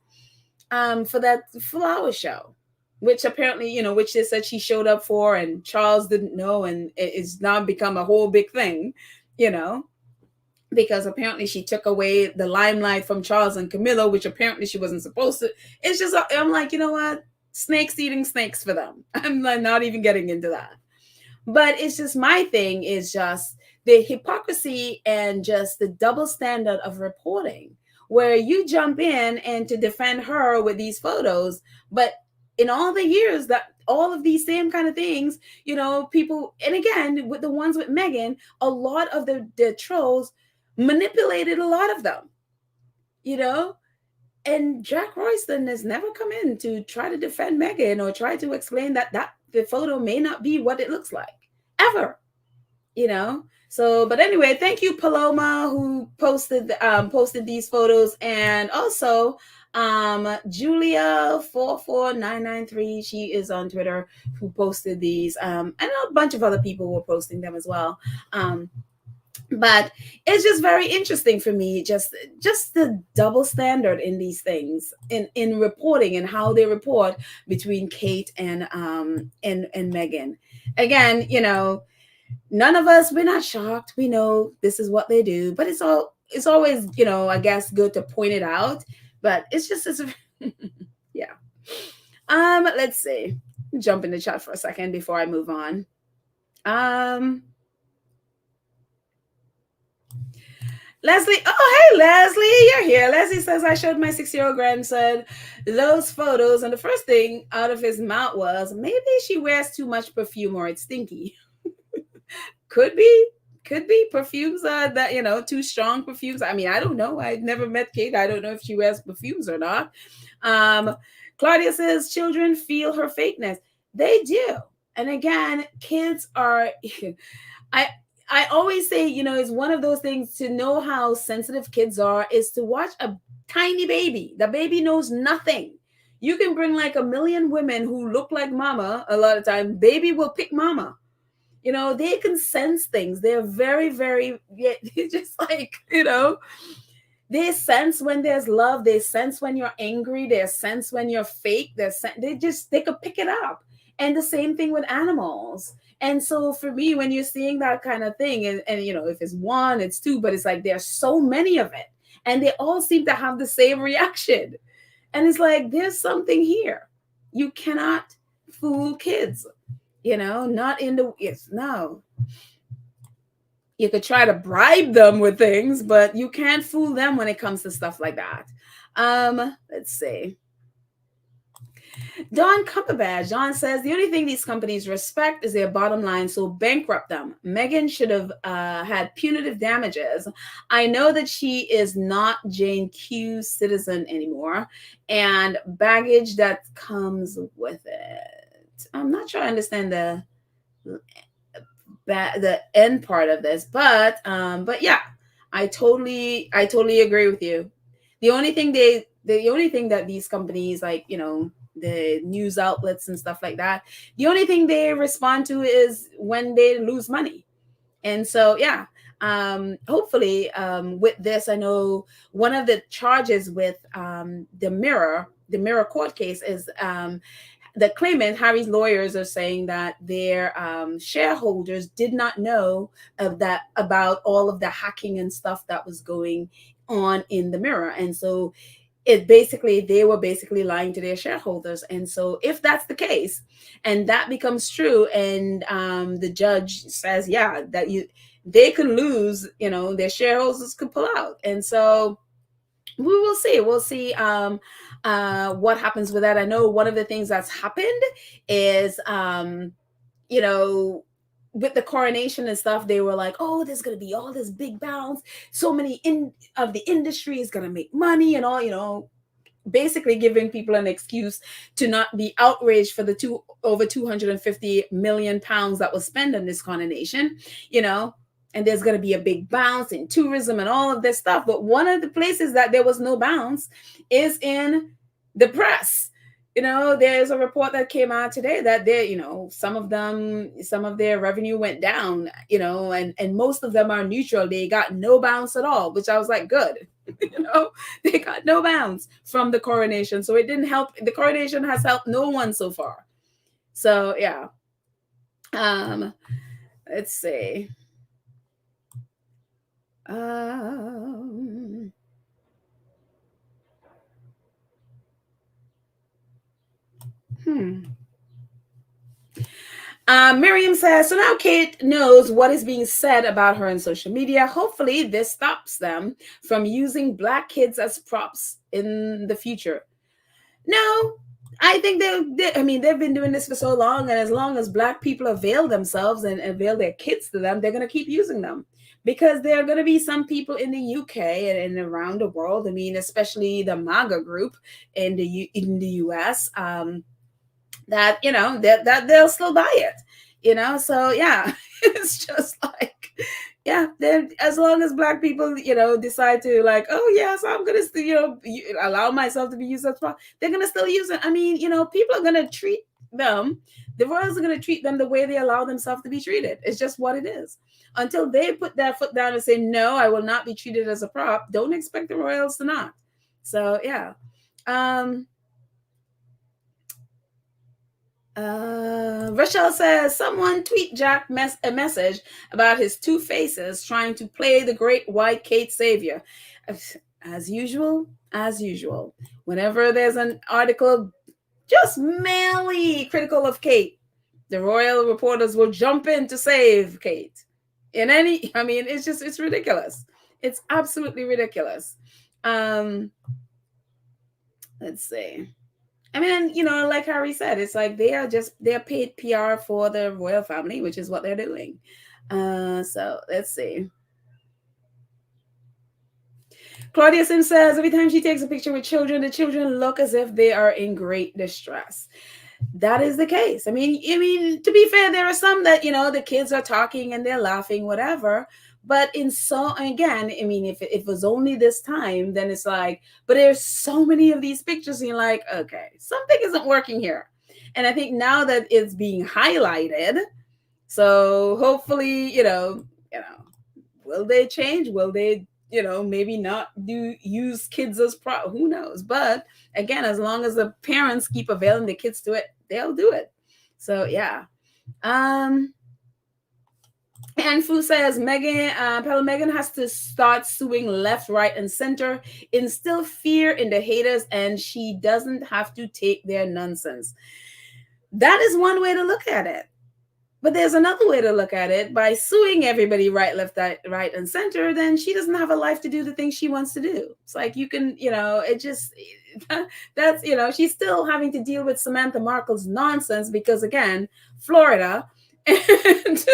for that flower show, which apparently, which they said she showed up for and Charles didn't know, and it's now become a whole big thing, because apparently she took away the limelight from Charles and Camilla, which apparently she wasn't supposed to. It's just, I'm like, you know what? Snakes eating snakes for them. I'm like, not even getting into that. But it's just, my thing is just the hypocrisy and just the double standard of reporting, where you jump in and to defend her with these photos, but in all the years that all of these same kind of things, people, and again, with the ones with Meghan, a lot of the trolls manipulated a lot of them, and Jack Royston has never come in to try to defend Meghan or try to explain that the photo may not be what it looks like, ever, So, but anyway, thank you, Paloma, who posted these photos, and also Julia 44993, she is on Twitter, who posted these, and a bunch of other people were posting them as well. But it's just very interesting for me, just the double standard in these things, in reporting and how they report between Kate and Meghan. Again, none of us, we're not shocked. We know this is what they do, but it's always, I guess, good to point it out. But it's yeah. Let's see. Jump in the chat for a second before I move on. Leslie, oh, hey, Leslie, you're here. Leslie says, I showed my 6-year-old grandson those photos, and the first thing out of his mouth was, maybe she wears too much perfume or it's stinky. Could be perfumes that, too strong perfumes. I mean, I don't know. I've never met Kate. I don't know if she wears perfumes or not. Claudia says, children feel her fakeness. They do. And again, kids are, I always say, it's one of those things, to know how sensitive kids are is to watch a tiny baby. The baby knows nothing. You can bring like a million women who look like mama. A lot of times, baby will pick mama. They can sense things. They're very, very, just like, they sense when there's love. They sense when you're angry. They sense when you're fake. They could pick it up. And the same thing with animals. And so for me, when you're seeing that kind of thing, and if it's one, it's two, but it's like there's so many of it, and they all seem to have the same reaction. And it's like, there's something here. You cannot fool kids, not in the, no. You could try to bribe them with things, but you can't fool them when it comes to stuff like that. Let's see. Don Cumberbatch, John says, the only thing these companies respect is their bottom line, so bankrupt them. Meghan should have had punitive damages. I know that she is not Jane Q's citizen anymore, and baggage that comes with it. I'm not sure I understand the end part of this, but yeah, I totally agree with you. The only thing that these companies, like, the news outlets and stuff like that, the only thing they respond to is when they lose money. And so, yeah, hopefully, with this, I know one of the charges with the Mirror court case is the claimant, Harry's lawyers, are saying that their shareholders did not know about all of the hacking and stuff that was going on in the Mirror, and so they were basically lying to their shareholders. And so if that's the case, and that becomes true, and the judge says, yeah, that they can lose, their shareholders could pull out. And so we will see. We'll see what happens with that. I know one of the things that's happened is you know with the coronation and stuff, they were like, oh, there's going to be all this big bounce, so many of the industry is going to make money and all, basically giving people an excuse to not be outraged for the over 250 million pounds that was spent on this coronation, and there's going to be a big bounce in tourism and all of this stuff. But one of the places that there was no bounce is in the press. There's a report that came out today that some of their revenue went down, and most of them are neutral. They got no bounce at all, which I was like, good. They got no bounce from the coronation. So it didn't help. The coronation has helped no one so far. So yeah. Let's see. Miriam says, so now Kate knows what is being said about her on social media. Hopefully this stops them from using Black kids as props in the future. No, I think they've been doing this for so long, and as long as Black people avail themselves and avail their kids to them, they're going to keep using them, because there are going to be some people in the UK and around the world. I mean, especially the MAGA group in the US, that that they'll still buy it, so yeah. It's just like, yeah, then as long as Black people decide to, like, oh yes, I'm gonna allow myself to be used as well, they're gonna still use it. I mean, people are gonna treat them, the royals are gonna treat them the way they allow themselves to be treated. It's just what it is. Until they put their foot down and say, no, I will not be treated as a prop, don't expect the royals to not. So yeah. Rochelle says, someone tweet Jack a message about his two faces trying to play the great white Kate savior. As usual, whenever there's an article just merely critical of Kate, the royal reporters will jump in to save Kate. It's ridiculous. It's absolutely ridiculous. Let's see. I mean, like Harry said, it's like they're paid PR for the royal family, which is what they're doing. So let's see. Claudia Sim says, every time she takes a picture with children, the children look as if they are in great distress. That is the case. I mean, to be fair, there are some that, the kids are talking and they're laughing, whatever. But again, I mean, if it was only this time, then it's like, but there's so many of these pictures and you're like, okay, something isn't working here. And I think now that it's being highlighted, so hopefully, will they change? Will they, maybe not use kids as who knows? But again, as long as the parents keep availing the kids to it, they'll do it. So yeah. And Fu says, Meghan has to start suing left, right, and center, instill fear in the haters, and she doesn't have to take their nonsense. That is one way to look at it. But there's another way to look at it. By suing everybody right, left, right, and center, then she doesn't have a life to do the things she wants to do. It's like you can, that's, she's still having to deal with Samantha Markle's nonsense because, again, Florida, and,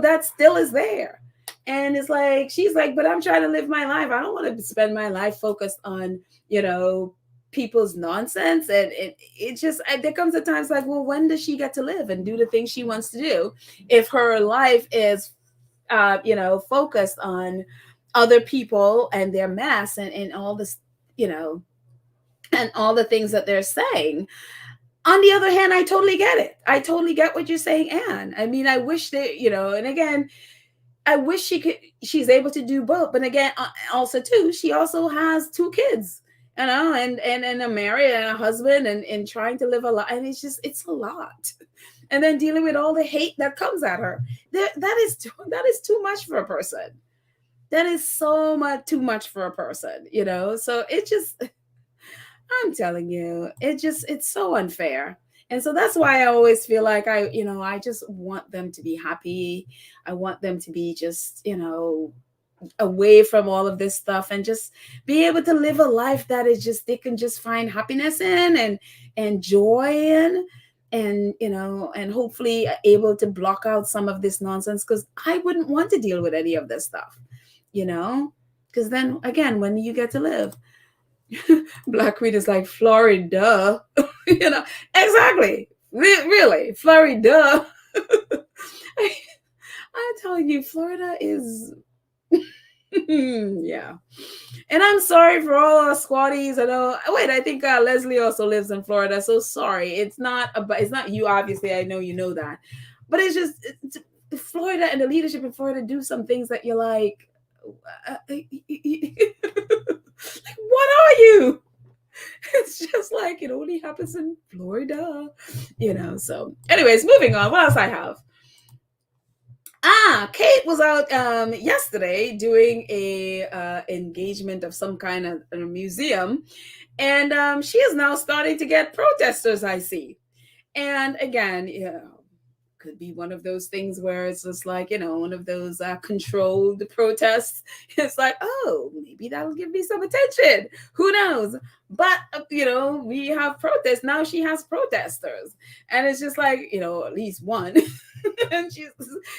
that still is there. And it's like, she's like, but I'm trying to live my life. I don't want to spend my life focused on, people's nonsense. And it just, there comes a time it's like, well, when does she get to live and do the things she wants to do if her life is focused on other people and their mess and all this, and all the things that they're saying. On the other hand, I totally get it. I totally get what you're saying, Anne. I mean, I wish that, and again, I wish she's able to do both. But again, also too, she also has 2 kids, and a married and a husband, and trying to live a life. And it's a lot. And then dealing with all the hate that comes at her. That is too much for a person. That is so much too much for a person, So I'm telling you, it's so unfair. And so that's why I always feel like I just want them to be happy. I want them to be just, away from all of this stuff, and just be able to live a life that is just they can just find happiness in, and joy in, and hopefully able to block out some of this nonsense, because I wouldn't want to deal with any of this stuff, because then again, when do you get to live? Black Queen is like, Florida. Exactly. Really, Florida. I'm telling you, Florida is yeah. And I'm sorry for all our squatties. I know. Wait, I think Leslie also lives in Florida. So sorry. It's not you. Obviously, I know you know that, but it's just Florida, and the leadership in Florida do some things that you're like, like, what are you? It's just like it only happens in Florida, So, anyways, moving on. What else I have? Kate was out yesterday doing a engagement of some kind of in a museum, and she is now starting to get protesters, I see. And again, could be one of those things where it's just like, one of those controlled protests. It's like, oh, maybe that'll give me some attention. Who knows? But, we have protests. Now she has protesters. And it's just like, at least one. And she's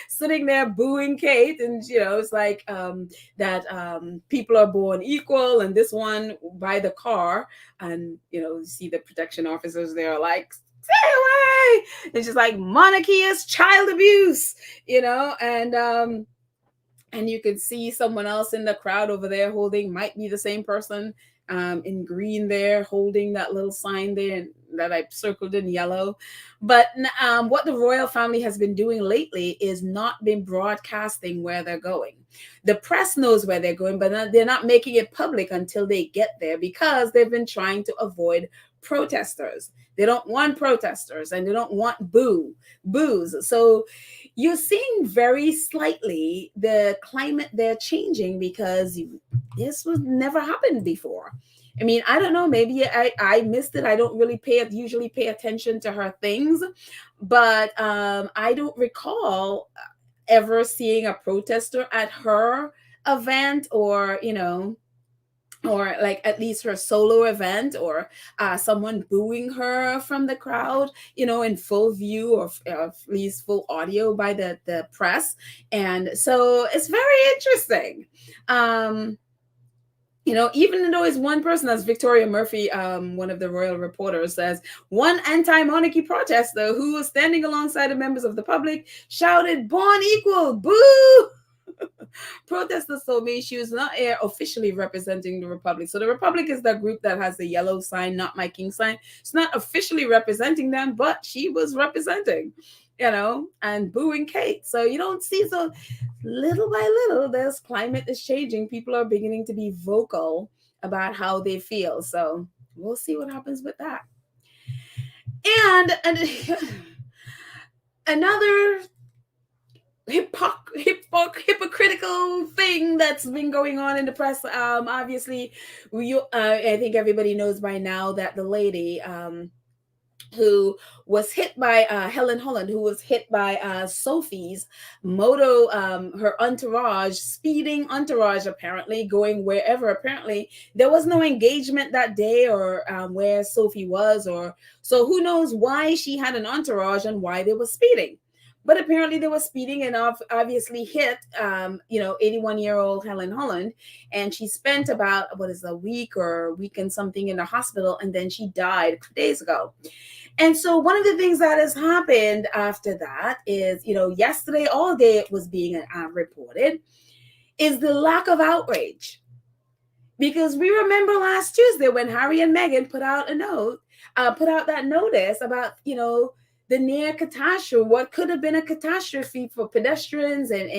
sitting there booing Kate. And, it's like that people are born equal. And this one by the car. And, you see the protection officers there like, stay away. It's just like monarchy is child abuse, and you can see someone else in the crowd over there holding, might be the same person in green there, holding that little sign there that I circled in yellow. But what the royal family has been doing lately is not been broadcasting where they're going. The press knows where they're going, but they're not making it public until they get there, because they've been trying to avoid protesters. They don't want protesters, and they don't want boos. So you're seeing very slightly the climate they're changing, because this was never happened before. I mean, I don't know, maybe I missed it. I don't really usually pay attention to her things, but I don't recall ever seeing a protester at her event, or or like at least her solo event, or someone booing her from the crowd, in full view, or at least full audio by the press. And so it's very interesting. Even though it's one person, as Victoria Murphy, one of the royal reporters, says, one anti-monarchy protester who was standing alongside the members of the public shouted, "Born equal, boo!" Protesters told me she was not officially representing the Republic. So the Republic is the group that has the yellow sign, not my king sign. It's not officially representing them, but she was representing, and booing Kate. So you don't see, so little by little, this climate is changing. People are beginning to be vocal about how they feel. So we'll see what happens with that. And another hypocritical thing that's been going on in the press. Obviously, I think everybody knows by now that the lady who was hit by Helen Holland, who was hit by Sophie's moto, her entourage, speeding entourage, apparently going wherever. Apparently, there was no engagement that day, or where Sophie was, or so who knows why she had an entourage and why they were speeding. But apparently they were speeding and obviously hit, 81-year-old Helen Holland. And she spent about, a week and something in the hospital. And then she died 2 days ago. And so one of the things that has happened after that is, yesterday, all day it was being reported, is the lack of outrage. Because we remember last Tuesday when Harry and Meghan put out that notice about, the near catastrophe, what could have been a catastrophe for pedestrians and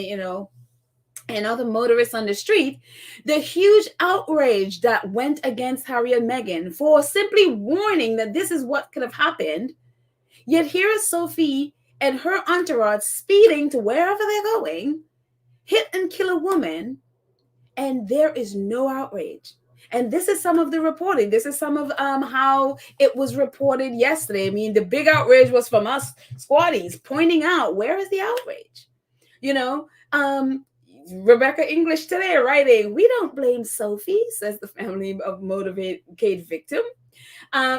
and other motorists on the street, the huge outrage that went against Harry and Meghan for simply warning that this is what could have happened. Yet here is Sophie and her entourage speeding to wherever they're going, hit and kill a woman, and there is no outrage. And this is some of the reporting. This is some of how it was reported yesterday. I mean, the big outrage was from us squatties pointing out, where is the outrage? You know, Rebecca English today writing, "We don't blame Sophie," says the family of motorcade victim.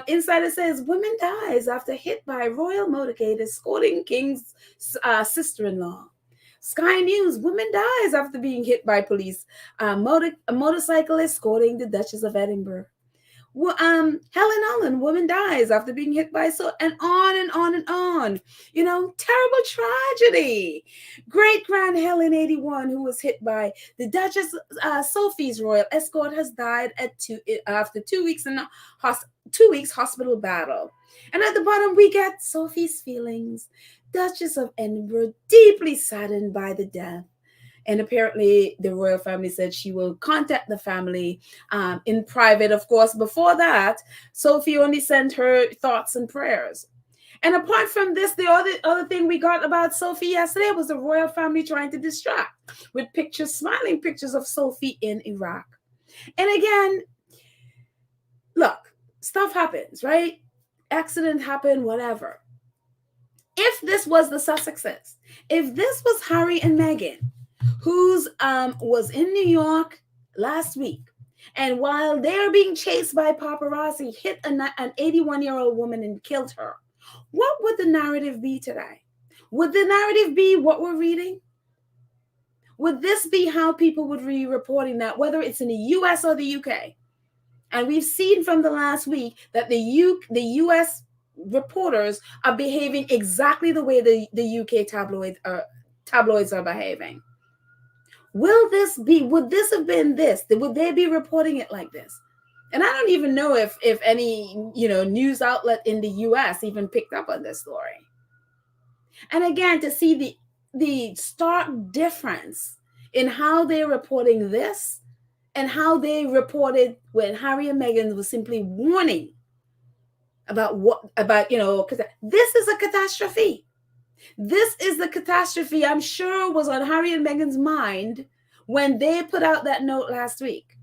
Insider says, "Woman dies after hit by royal motorcade escorting King's sister-in-law." Sky News, "Woman dies after being hit by police. A motorcycle escorting the Duchess of Edinburgh." Helen Allen, "Woman dies after being hit by," so, and on and on and on. You know, terrible tragedy. Great Grand Helen, 81, who was hit by the Duchess Sophie's royal escort, has died after 2 weeks in 2 weeks hospital battle. And at the bottom, we get Sophie's feelings. Duchess of Edinburgh, deeply saddened by the death. And apparently the royal family said she will contact the family in private. Of course, before that, Sophie only sent her thoughts and prayers. And apart from this, the other thing we got about Sophie yesterday was the royal family trying to distract with pictures, smiling pictures of Sophie in Iraq. And again, look, stuff happens, right? Accident happened, whatever. If this was the Sussexes, if this was Harry and Meghan, who's was in New York last week, and while they're being chased by paparazzi, hit an 81-year-old woman and killed her, what would the narrative be today? Would the narrative be what we're reading? Would this be how people would be reporting that, whether it's in the US or the UK? And we've seen from the last week that the US reporters are behaving exactly the way the UK tabloids are behaving. Would this have been this? Would they be reporting it like this? And I don't even know if any, news outlet in the US even picked up on this story. And again, to see the stark difference in how they're reporting this and how they reported when Harry and Meghan was simply warning about because this is a catastrophe. This is the catastrophe I'm sure was on Harry and Meghan's mind when they put out that note last week.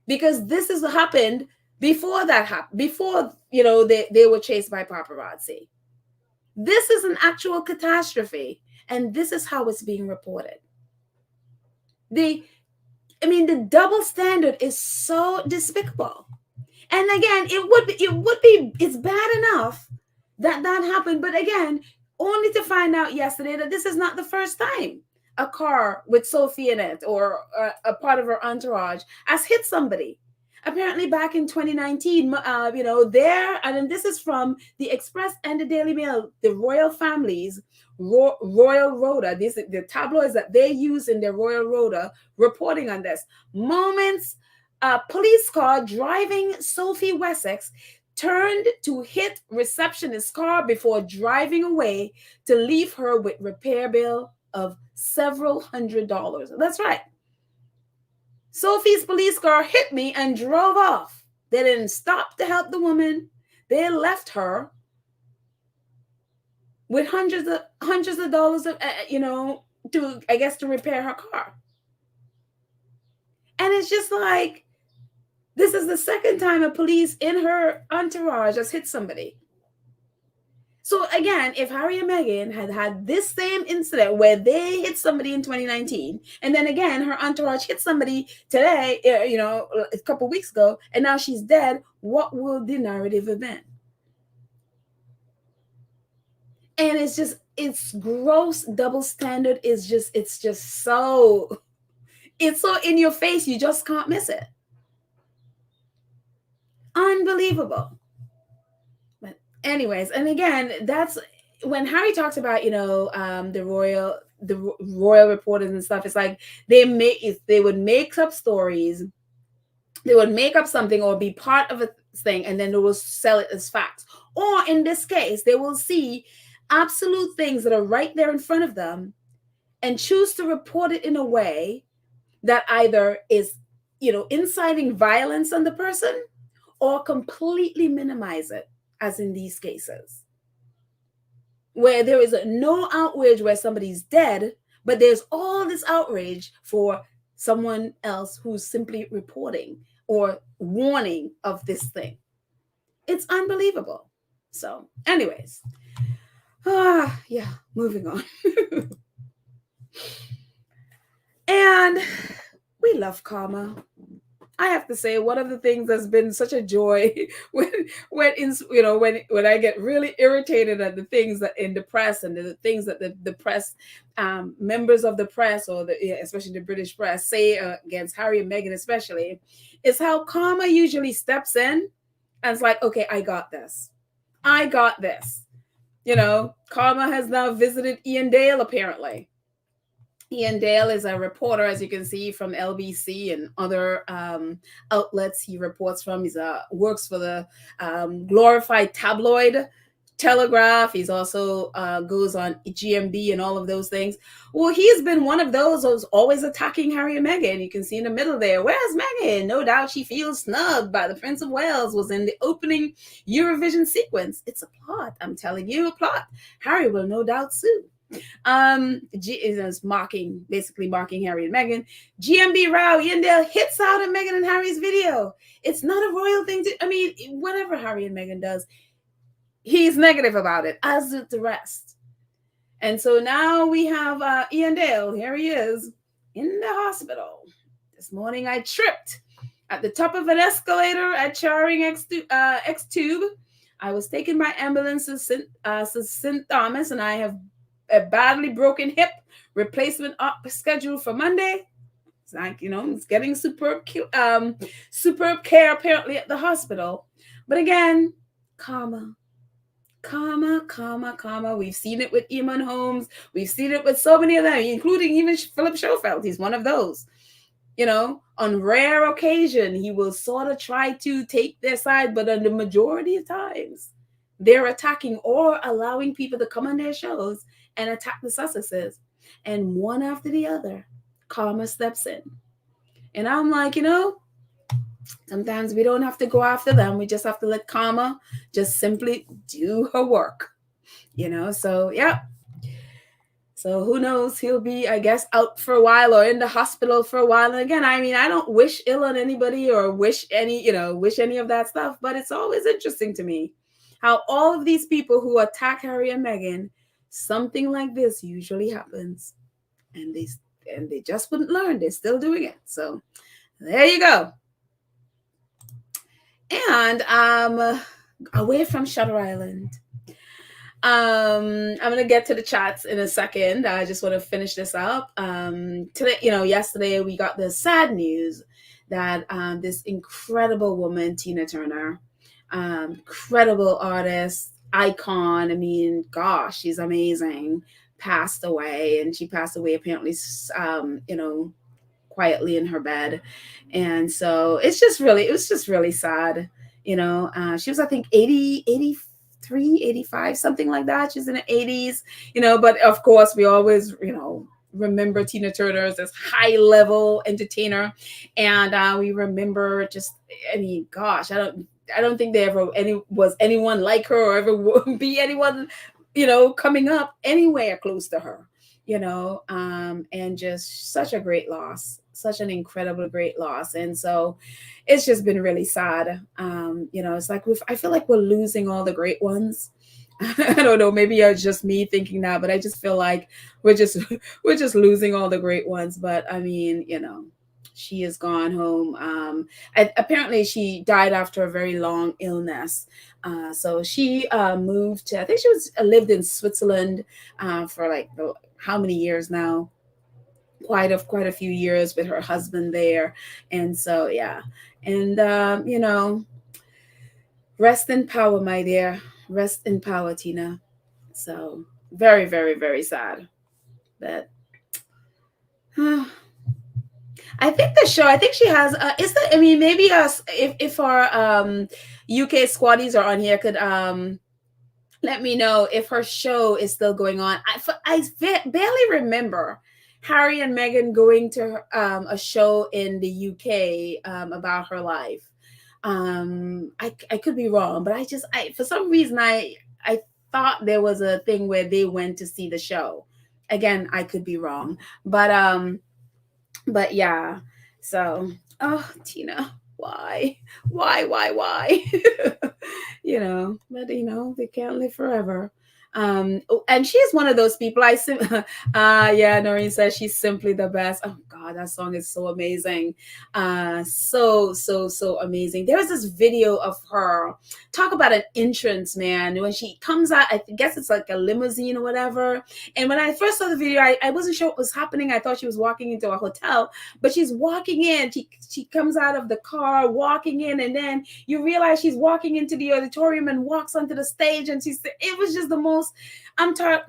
Because this has happened before that happened, before, they were chased by paparazzi. This is an actual catastrophe, and this is how it's being reported. The double standard is so despicable. And again, it's bad enough that happened, but again, only to find out yesterday that this is not the first time a car with Sophie in it or a part of her entourage has hit somebody. Apparently back in 2019, and this is from the Express and the Daily Mail, the royal family's royal rota, the tabloids that they use in their royal rota, reporting on this. Moments, a police car driving Sophie Wessex turned to hit receptionist's car before driving away to leave her with repair bill of several $100s. That's right. Sophie's police car hit me and drove off. They didn't stop to help the woman. They left her with hundreds of dollars of, to repair her car. And it's just like, this is the second time a police in her entourage has hit somebody. So again, if Harry and Meghan had this same incident where they hit somebody in 2019, and then again, her entourage hit somebody today, a couple of weeks ago, and now she's dead, what will the narrative have been? And it's gross double standard. It's so in your face. You just can't miss it. Unbelievable. But anyways, and again, that's when Harry talks about the royal reporters and stuff. It's like they would make up stories, they would make up something or be part of a thing, and then they will sell it as facts. Or in this case, they will see absolute things that are right there in front of them, and choose to report it in a way that either is, inciting violence on the person or completely minimize it, as in these cases, where there is no outrage where somebody's dead, but there's all this outrage for someone else who's simply reporting or warning of this thing. It's unbelievable. So, anyways, yeah, moving on. And we love karma. I have to say, one of the things that's been such a joy when I get really irritated at the things that in the press and the things that the press, members of the press, or especially the British press, say against Harry and Meghan especially, is how karma usually steps in and it's like, okay, I got this. Karma has now visited Ian Dale, apparently. Ian Dale is a reporter, as you can see, from LBC and other outlets he reports from. He works for the glorified tabloid Telegraph. He's also goes on GMB and all of those things. Well, he's been one of those who's always attacking Harry and Meghan. You can see in the middle there, where's Meghan? No doubt she feels snubbed by the Prince of Wales, was in the opening Eurovision sequence. It's a plot. I'm telling you, a plot. Harry will no doubt sue. Is basically mocking Harry and Meghan. GMB row, Ian Dale hits out at Meghan and Harry's video. It's not a royal thing whatever Harry and Meghan does, he's negative about it, as with the rest. And so now we have Ian Dale. Here he is in the hospital. This morning I tripped at the top of an escalator at Charing X-Tube. I was taken by ambulance to St. Thomas, and I have a badly broken hip replacement scheduled for Monday. It's like, it's getting superb care apparently at the hospital. But again, karma. We've seen it with Eamon Holmes. We've seen it with so many of them, including even Philip Schofield. He's one of those. On rare occasion, he will sort of try to take their side, but on the majority of times, they're attacking or allowing people to come on their shows and attack the Sussexes. And one after the other, karma steps in. And I'm like, sometimes we don't have to go after them. We just have to let karma just simply do her work. So yeah. So who knows? He'll be, I guess, out for a while or in the hospital for a while. And again, I don't wish ill on anybody or wish any of that stuff. But it's always interesting to me how all of these people who attack Harry and Meghan, something like this usually happens. And they just wouldn't learn. They're still doing it. So there you go. And away from Shutter Island. I'm gonna get to the chats in a second. I just want to finish this up. Today, yesterday we got the sad news that this incredible woman, Tina Turner, incredible artist, icon. Gosh, she's amazing. Passed away, and she passed away apparently, quietly in her bed. And so it was just really sad. She was, I think, 83, 85, something like that. She's in the 80s, but of course we always, remember Tina Turner as this high level entertainer. And we remember gosh, I don't think there ever was anyone like her or ever would be anyone, coming up anywhere close to her, and just such a great loss, such an incredible, great loss. And so it's just been really sad. It's like, I feel like we're losing all the great ones. I don't know, maybe it's just me thinking that, but I just feel like we're just losing all the great ones. But she has gone home. Apparently she died after a very long illness. So she moved to, I think she lived in Switzerland for like how many years now? Quite a few years with her husband there. And so, yeah. And, rest in power, my dear. Rest in power, Tina. So very, very, very sad. But I think she has, maybe us, if our UK squaddies are on here, could let me know if her show is still going on. I barely remember Harry and Meghan going to a show in the UK about her life. I could be wrong, but I for some reason I thought there was a thing where they went to see the show. Again, I could be wrong, but yeah. So, oh, Tina, why? But they can't live forever. And she's one of those people. Yeah, Noreen says she's simply the best. Oh God, that song is so amazing. So amazing. There was this video of her talk about an entrance, man. When she comes out, I guess it's like a limousine or whatever. And when I first saw the video, I wasn't sure what was happening. I thought she was walking into a hotel, but she's walking in. She comes out of the car, walking in, and then you realize she's walking into the auditorium and walks onto the stage. And it was just the most,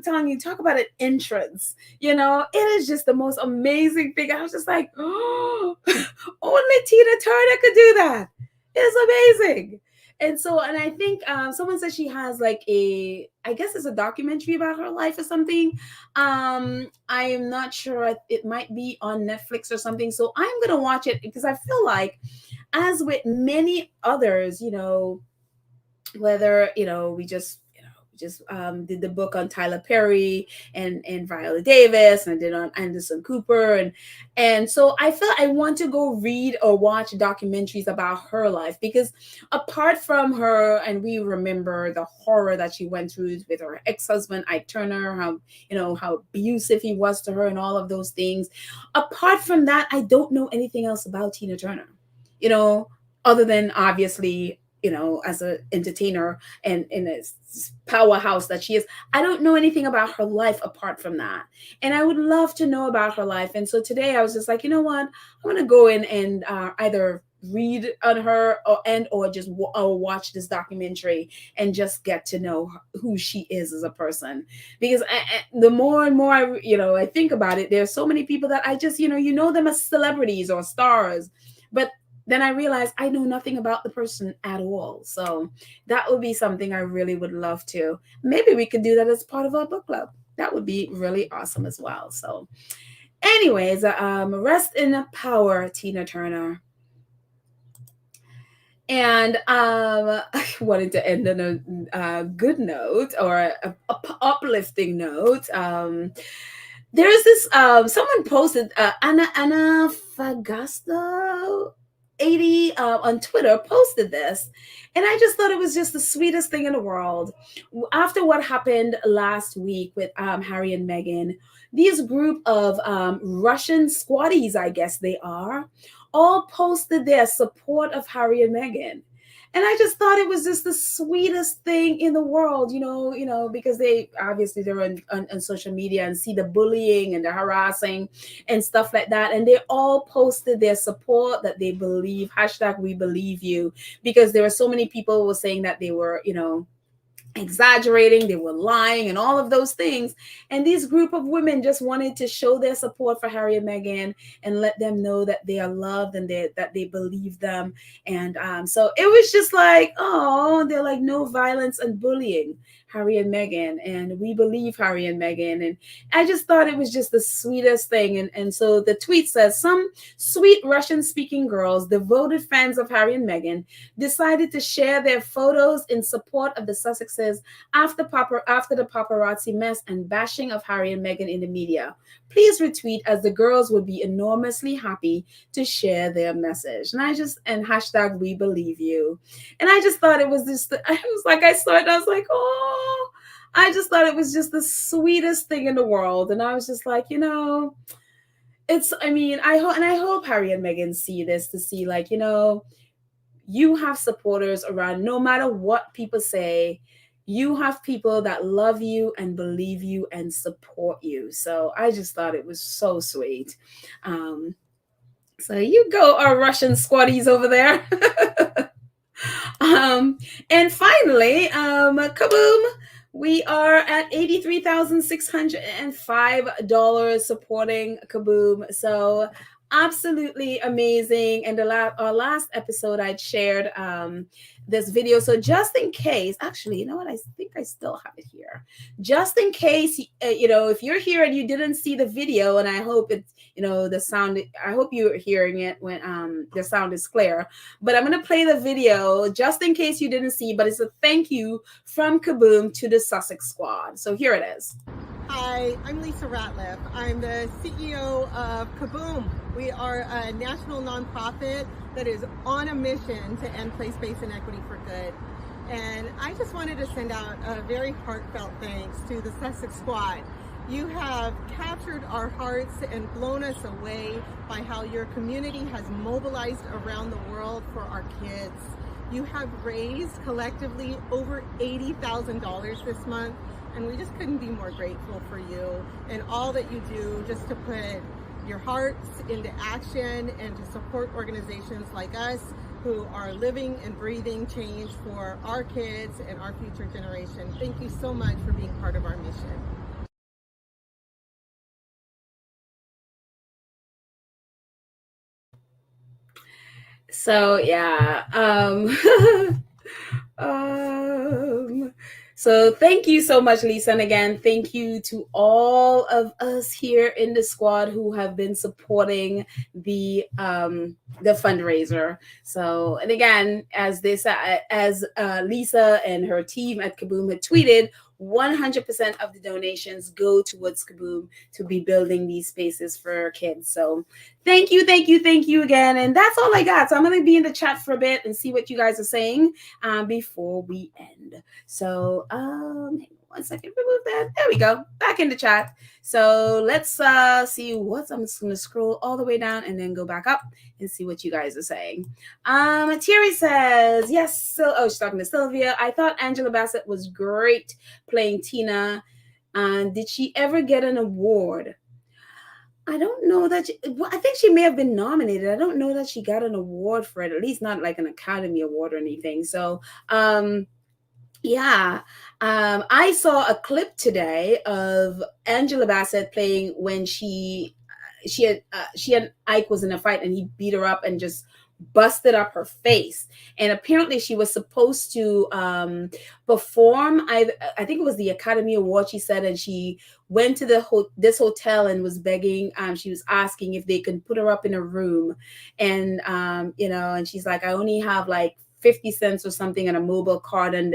telling you, talk about an entrance. It is just the most amazing thing. I was just like, oh, only Tina Turner could do that. It's amazing. And I think someone said she has like I guess it's a documentary about her life or something. I'm not sure. It might be on Netflix or something. So I'm going to watch it because I feel like, as with many others, whether, we just did the book on Tyler Perry and Viola Davis, and I did on Anderson Cooper, and so I feel I want to go read or watch documentaries about her life, because apart from her, and we remember the horror that she went through with her ex-husband Ike Turner, how abusive he was to her and all of those things. Apart from that, I don't know anything else about Tina Turner, other than obviously, as an entertainer and in a powerhouse that she is. I don't know anything about her life apart from that. And I would love to know about her life. And so today I was just like, you know what? I'm going to go in and either read on her or just watch this documentary and just get to know who she is as a person. Because the more and more I think about it, there's so many people that I just, you know them as celebrities or stars, but then I realized I know nothing about the person at all. So that would be something I really would love to. Maybe we could do that as part of our book club. That would be really awesome as well. So anyways, rest in power, Tina Turner. And I wanted to end on a good note, or a uplifting note. There's this, someone posted, Anna Fagasto 80 on Twitter posted this, and I just thought it was just the sweetest thing in the world. After what happened last week with Harry and Meghan, these group of Russian squatties, I guess they are, all posted their support of Harry and Meghan. And I just thought it was just the sweetest thing in the world, because they're on social media and see the bullying and the harassing and stuff like that. And they all posted their support, that they believe, #we believe you, because there were so many people who were saying that they were, exaggerating, they were lying, and all of those things. And these group of women just wanted to show their support for Harry and Meghan and let them know that they are loved and that they believe them. And so it was just like, oh, they're like, no violence and bullying, Harry and Meghan, and we believe Harry and Meghan. And I just thought it was just the sweetest thing. And so the tweet says, some sweet Russian speaking girls, devoted fans of Harry and Meghan, decided to share their photos in support of the Sussexes after the paparazzi mess and bashing of Harry and Meghan in the media. Please retweet, as the girls would be enormously happy to share their message. And #we believe you. And I just thought it was just, I saw it, I was like, oh, I just thought it was just the sweetest thing in the world. And I was just like, I hope Harry and Meghan see this, to see, like, you have supporters around, no matter what people say. You have people that love you and believe you and support you. So I just thought it was so sweet. So you go, our Russian squatties over there. And finally, kaboom, we are at $83,605 supporting Kaboom. So absolutely amazing. And our last episode, I'd shared this video. So just in case, actually, you know what? I think I still have it here. Just in case, if you're here and you didn't see the video, and I hope it's, the sound, I hope you're hearing it when the sound is clear. But I'm going to play the video just in case you didn't see, but it's a thank you from Kaboom to the Sussex squad. So here it is. Hi, I'm Lisa Ratliff. I'm the CEO of Kaboom. We are a national nonprofit that is on a mission to end place-based inequity for good. And I just wanted to send out a very heartfelt thanks to the Sussex squad. You have captured our hearts and blown us away by how your community has mobilized around the world for our kids. You have raised collectively over $80,000 this month. And we just couldn't be more grateful for you and all that you do just to put your hearts into action and to support organizations like us who are living and breathing change for our kids and our future generation. Thank you so much for being part of our mission. So yeah. So thank you so much, Lisa. And again, thank you to all of us here in the squad who have been supporting the fundraiser. So, and again, as Lisa and her team at Kaboom had tweeted, 100% of the donations go towards Kaboom to be building these spaces for kids. So thank you again. And that's all I got. So I'm going to be in the chat for a bit and see what you guys are saying before we end. So one second, remove that. There we go. Back in the chat. So let's see what's, I'm just going to scroll all the way down and then go back up and see what you guys are saying. Thierry says, yes. So, she's talking to Sylvia. I thought Angela Bassett was great playing Tina. Did she ever get an award? I don't know that I think she may have been nominated. I don't know that she got an award for it, at least not like an Academy Award or anything. So, yeah. I saw a clip today of Angela Bassett playing when she and Ike was in a fight and he beat her up and just busted up her face. And apparently she was supposed to perform. I think it was the Academy Award, she said, and she went to this hotel and was begging. She was asking if they could put her up in a room, and and she's like, I only have like 50 cents or something on a mobile card, and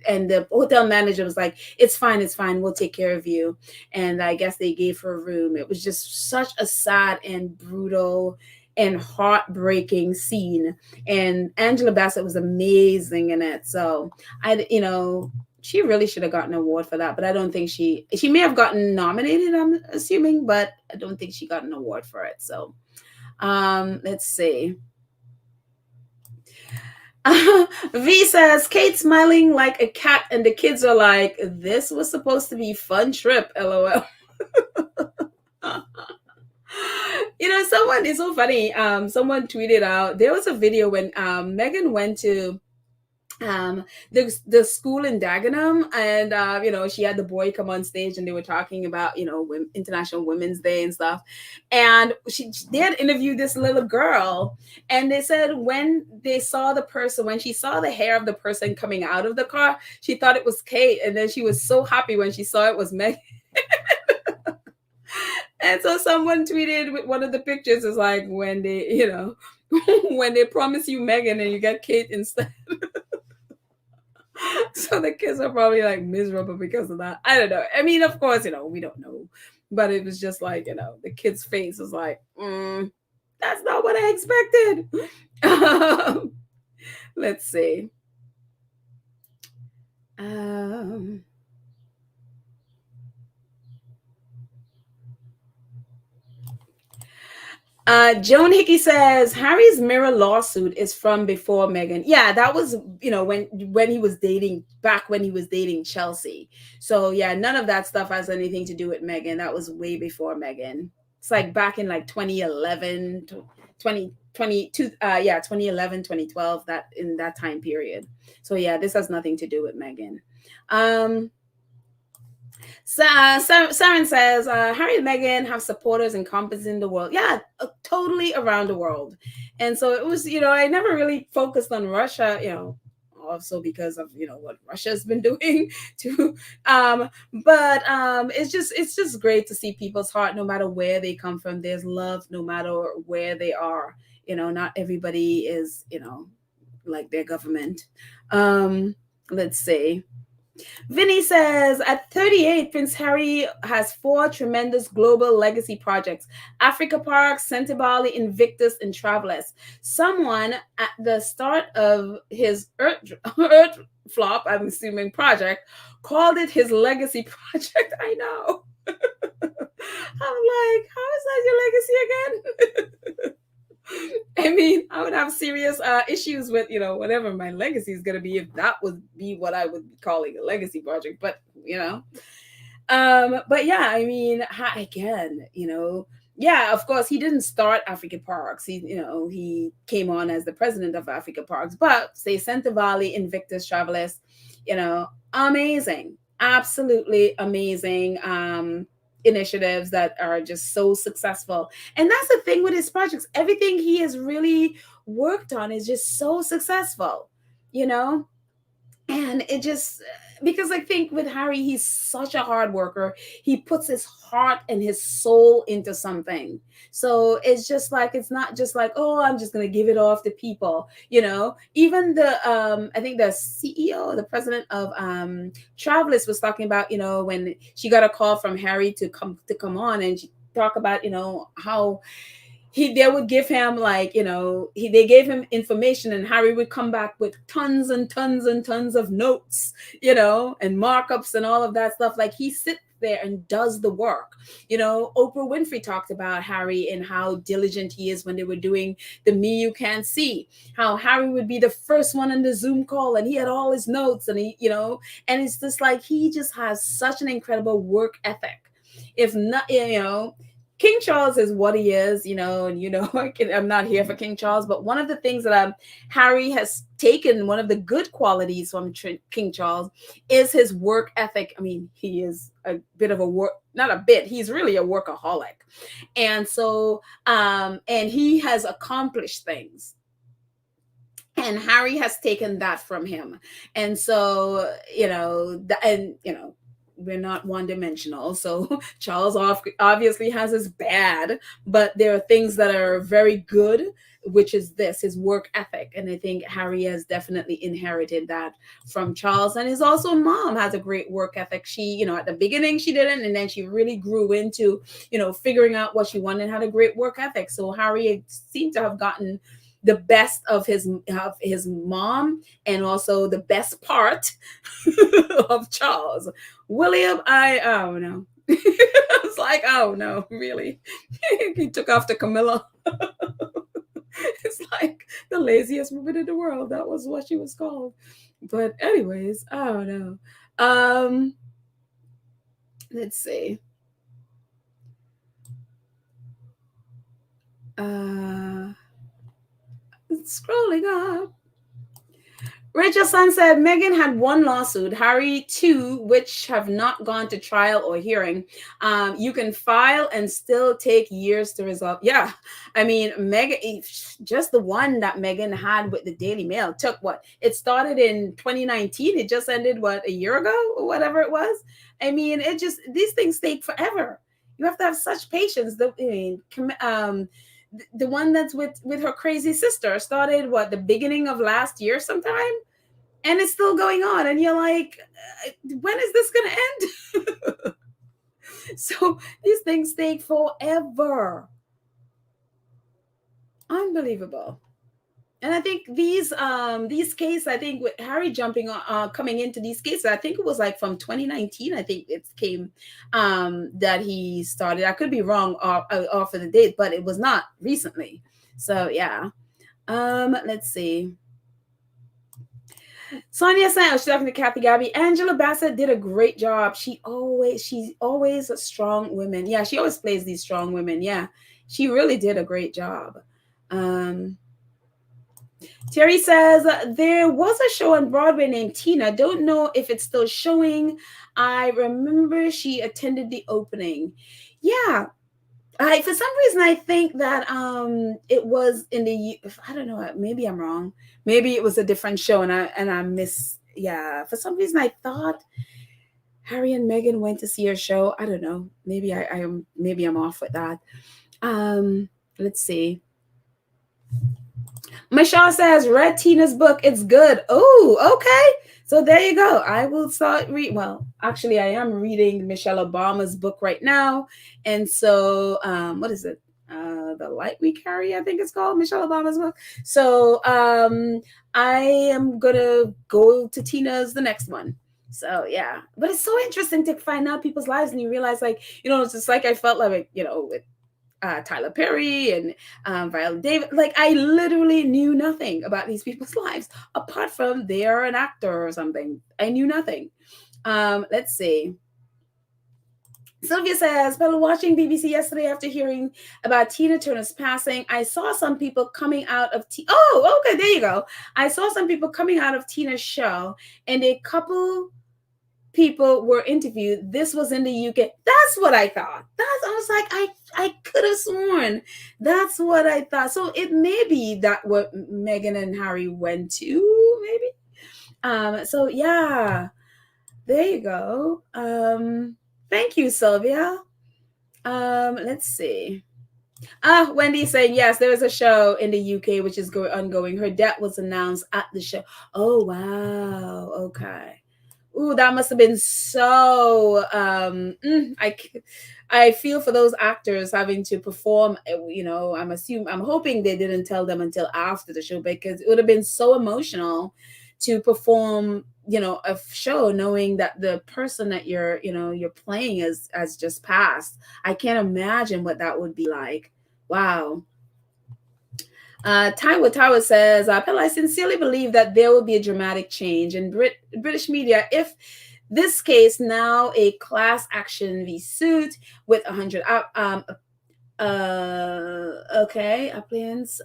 the hotel manager was like, it's fine, we'll take care of you. And I guess they gave her a room. It was just such a sad and brutal and heartbreaking scene. And Angela Bassett was amazing in it. So she really should have gotten an award for that, but I don't think she may have gotten nominated, I'm assuming, but I don't think she got an award for it. So let's see. V says, Kate smiling like a cat, and the kids are like, this was supposed to be fun trip, LOL. Someone, it's so funny. Someone tweeted out, there was a video when Meghan went to the school in Dagenham, and she had the boy come on stage and they were talking about International Women's Day and stuff, and they had interviewed this little girl, and they said when she saw the hair of the person coming out of the car, she thought it was Kate, and then she was so happy when she saw it was Meghan. And so someone tweeted with one of the pictures is like, when they when they promise you Meghan and you get Kate instead. So the kids are probably like miserable because of that. I don't know. I mean, of course, we don't know. But it was just like, the kid's face was like, that's not what I expected. Let's see. Joan Hickey says Harry's mirror lawsuit is from before Meghan. Yeah, that was when he was dating Chelsea. So yeah, none of that stuff has anything to do with Meghan. That was way before Meghan. It's like back in like 2011, 2011, 2012, that in that time period. So yeah, this has nothing to do with Meghan. Saren says, Harry and Meghan have supporters encompassing the world. Yeah, totally around the world. And so it was, I never really focused on Russia, also because of what Russia's been doing to but it's just great to see people's heart no matter where they come from. There's love no matter where they are. Not everybody is like their government. Let's see. Vinny says, at 38, Prince Harry has 4 tremendous global legacy projects: Africa Park, Centibali, Invictus, and Travelers. Someone at the start of his Earth flop, I'm assuming, project, called it his legacy project. I know. I'm like, how is that your legacy again? I mean, I would have serious issues with, whatever my legacy is going to be if that would be what I would be calling a legacy project. But, but yeah, I mean, again, yeah, of course, he didn't start Africa Parks. He came on as the president of Africa Parks. But say Centre Valley, Invictus, Travelers, amazing, absolutely amazing. Initiatives that are just so successful. And that's the thing with his projects. Everything he has really worked on is just so successful, and it just, because I think with Harry, he's such a hard worker. He puts his heart and his soul into something. So it's just like, it's not just like, oh, I'm just going to give it off to people, even the, I think the CEO, the president of Travelers was talking about, when she got a call from Harry to come on, and she talked about, how they would give him they gave him information, and Harry would come back with tons and tons and tons of notes, and markups and all of that stuff. Like, he sits there and does the work. Oprah Winfrey talked about Harry and how diligent he is when they were doing the Me You Can't See, how Harry would be the first one on the Zoom call, and he had all his notes, and he, and it's just like, he just has such an incredible work ethic. If not, King Charles is what he is, and I'm not here for King Charles, but one of the things that Harry has taken, one of the good qualities from King Charles, is his work ethic. I mean, he is a bit of he's really a workaholic. And so, and he has accomplished things. And Harry has taken that from him. And so, we're not one-dimensional. So Charles obviously has his bad, but there are things that are very good, which is his work ethic. And I think Harry has definitely inherited that from Charles. And his also mom has a great work ethic. She, at the beginning she didn't, and then she really grew into, figuring out what she wanted and had a great work ethic. So Harry seemed to have gotten the best of his mom, and also the best part of Charles. William, I don't know. I was like, oh no, really? He took off to Camilla. It's like the laziest woman in the world. That was what she was called. But anyways, I don't know. Let's see. Scrolling up. Rachel Sun said Meghan had 1 lawsuit, Harry 2, which have not gone to trial or hearing. You can file and still take years to resolve. Yeah, I mean, Meghan, just the one that Meghan had with the Daily Mail took what? It started in 2019. It just ended, a year ago or whatever it was. I mean, these things take forever. You have to have such patience. The one that's with her crazy sister started the beginning of last year sometime, and it's still going on, and you're like, when is this going to end? So these things take forever. Unbelievable. And I think these cases, I think with Harry coming into these cases, I think it was from 2019. I think it came that he started. I could be wrong off of the date, but it was not recently. So yeah. Let's see. Sonia saying, she's talking to Kathy Gabby. Angela Bassett did a great job. She's always a strong woman. Yeah, she always plays these strong women. Yeah, she really did a great job. Terry says, there was a show on Broadway named Tina. Don't know if it's still showing. I remember she attended the opening. Yeah, I for some reason I think that it was in the I don't know, maybe I'm wrong. Maybe it was a different show and I miss yeah. For some reason I thought Harry and Meghan went to see her show. I don't know. Maybe I am maybe I'm off with that. Um let's see. Michelle says read Tina's book. It's good. Oh, okay. So there you go. I will start read. Well, actually, I am reading Michelle Obama's book right now, and so what is it? The Light We Carry, I think it's called Michelle Obama's book. So I am gonna go to Tina's the next one. So yeah, but it's so interesting to find out people's lives, and you realize, like, it's just like I felt like, with Tyler Perry and Viola Davis. Like, I literally knew nothing about these people's lives apart from they're an actor or something. I knew nothing. Let's see. Sylvia says, while watching BBC yesterday after hearing about Tina Turner's passing, I saw some people coming out of oh, okay, there you go. I saw some people coming out of Tina's show, and a couple people were interviewed. This was in the UK. That's what I thought. I was like, I could have sworn that's what I thought. So it may be that what Meghan and Harry went to, maybe. So yeah, there you go. Thank you, Sylvia. Let's see. Wendy's saying yes, there is a show in the UK which is ongoing. Her death was announced at the show. Oh wow, okay. Ooh, that must have been so. I feel for those actors having to perform. I'm hoping they didn't tell them until after the show, because it would have been so emotional to perform. A show knowing that the person that you're playing has just passed. I can't imagine what that would be like. Wow. Taiwo says, Pella, I sincerely believe that there will be a dramatic change in British media if this case, now a class action v suit with 100 applicants,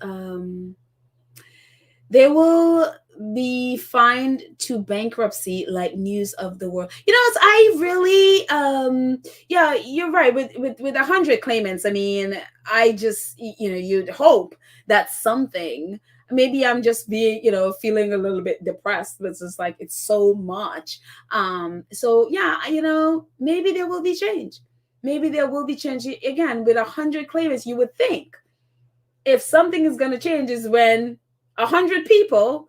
they will be fined to bankruptcy like News of the World. I really yeah, you're right. With 100 claimants, I mean, I just you'd hope that something, maybe I'm just being feeling a little bit depressed, but it's just like it's so much. So yeah, maybe there will be change. Maybe there will be change. Again, with 100 claimants, you would think if something is going to change is when 100 people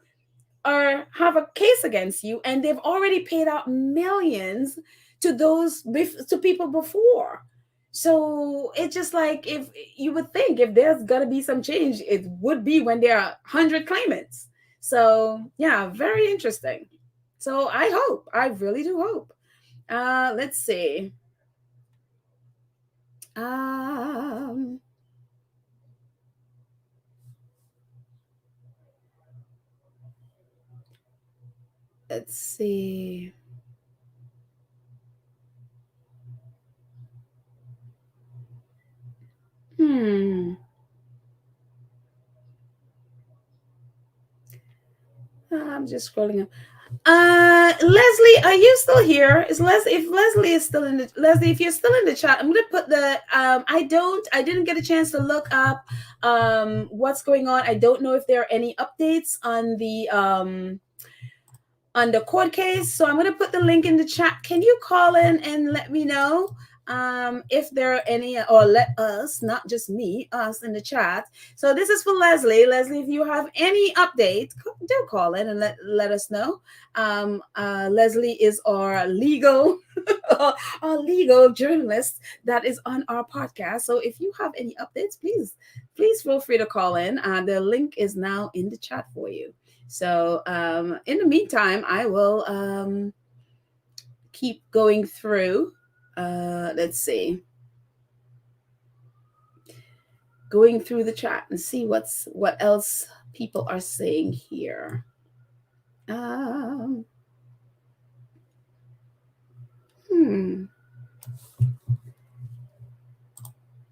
have a case against you and they've already paid out millions to people before. So it's just like, if you would think if there's gonna be some change, it would be when there are 100 claimants. So yeah, very interesting. So I really do hope. Let's see. Let's see. I'm just scrolling up. Leslie, are you still here? If Leslie is still in the Leslie, if you're still in the chat, I'm gonna put the I didn't get a chance to look up what's going on. I don't know if there are any updates on the court case. So I'm gonna put the link in the chat. Can you call in and let me know if there are any, or let us, not just me, us in the chat. So this is for Leslie. Leslie, if you have any update, do call in and let us know. Leslie is our legal our legal journalist that is on our podcast. So if you have any updates, please feel free to call in. The link is now in the chat for you. So in the meantime, I will keep going through. Let's see. Going through the chat and see what else people are saying here.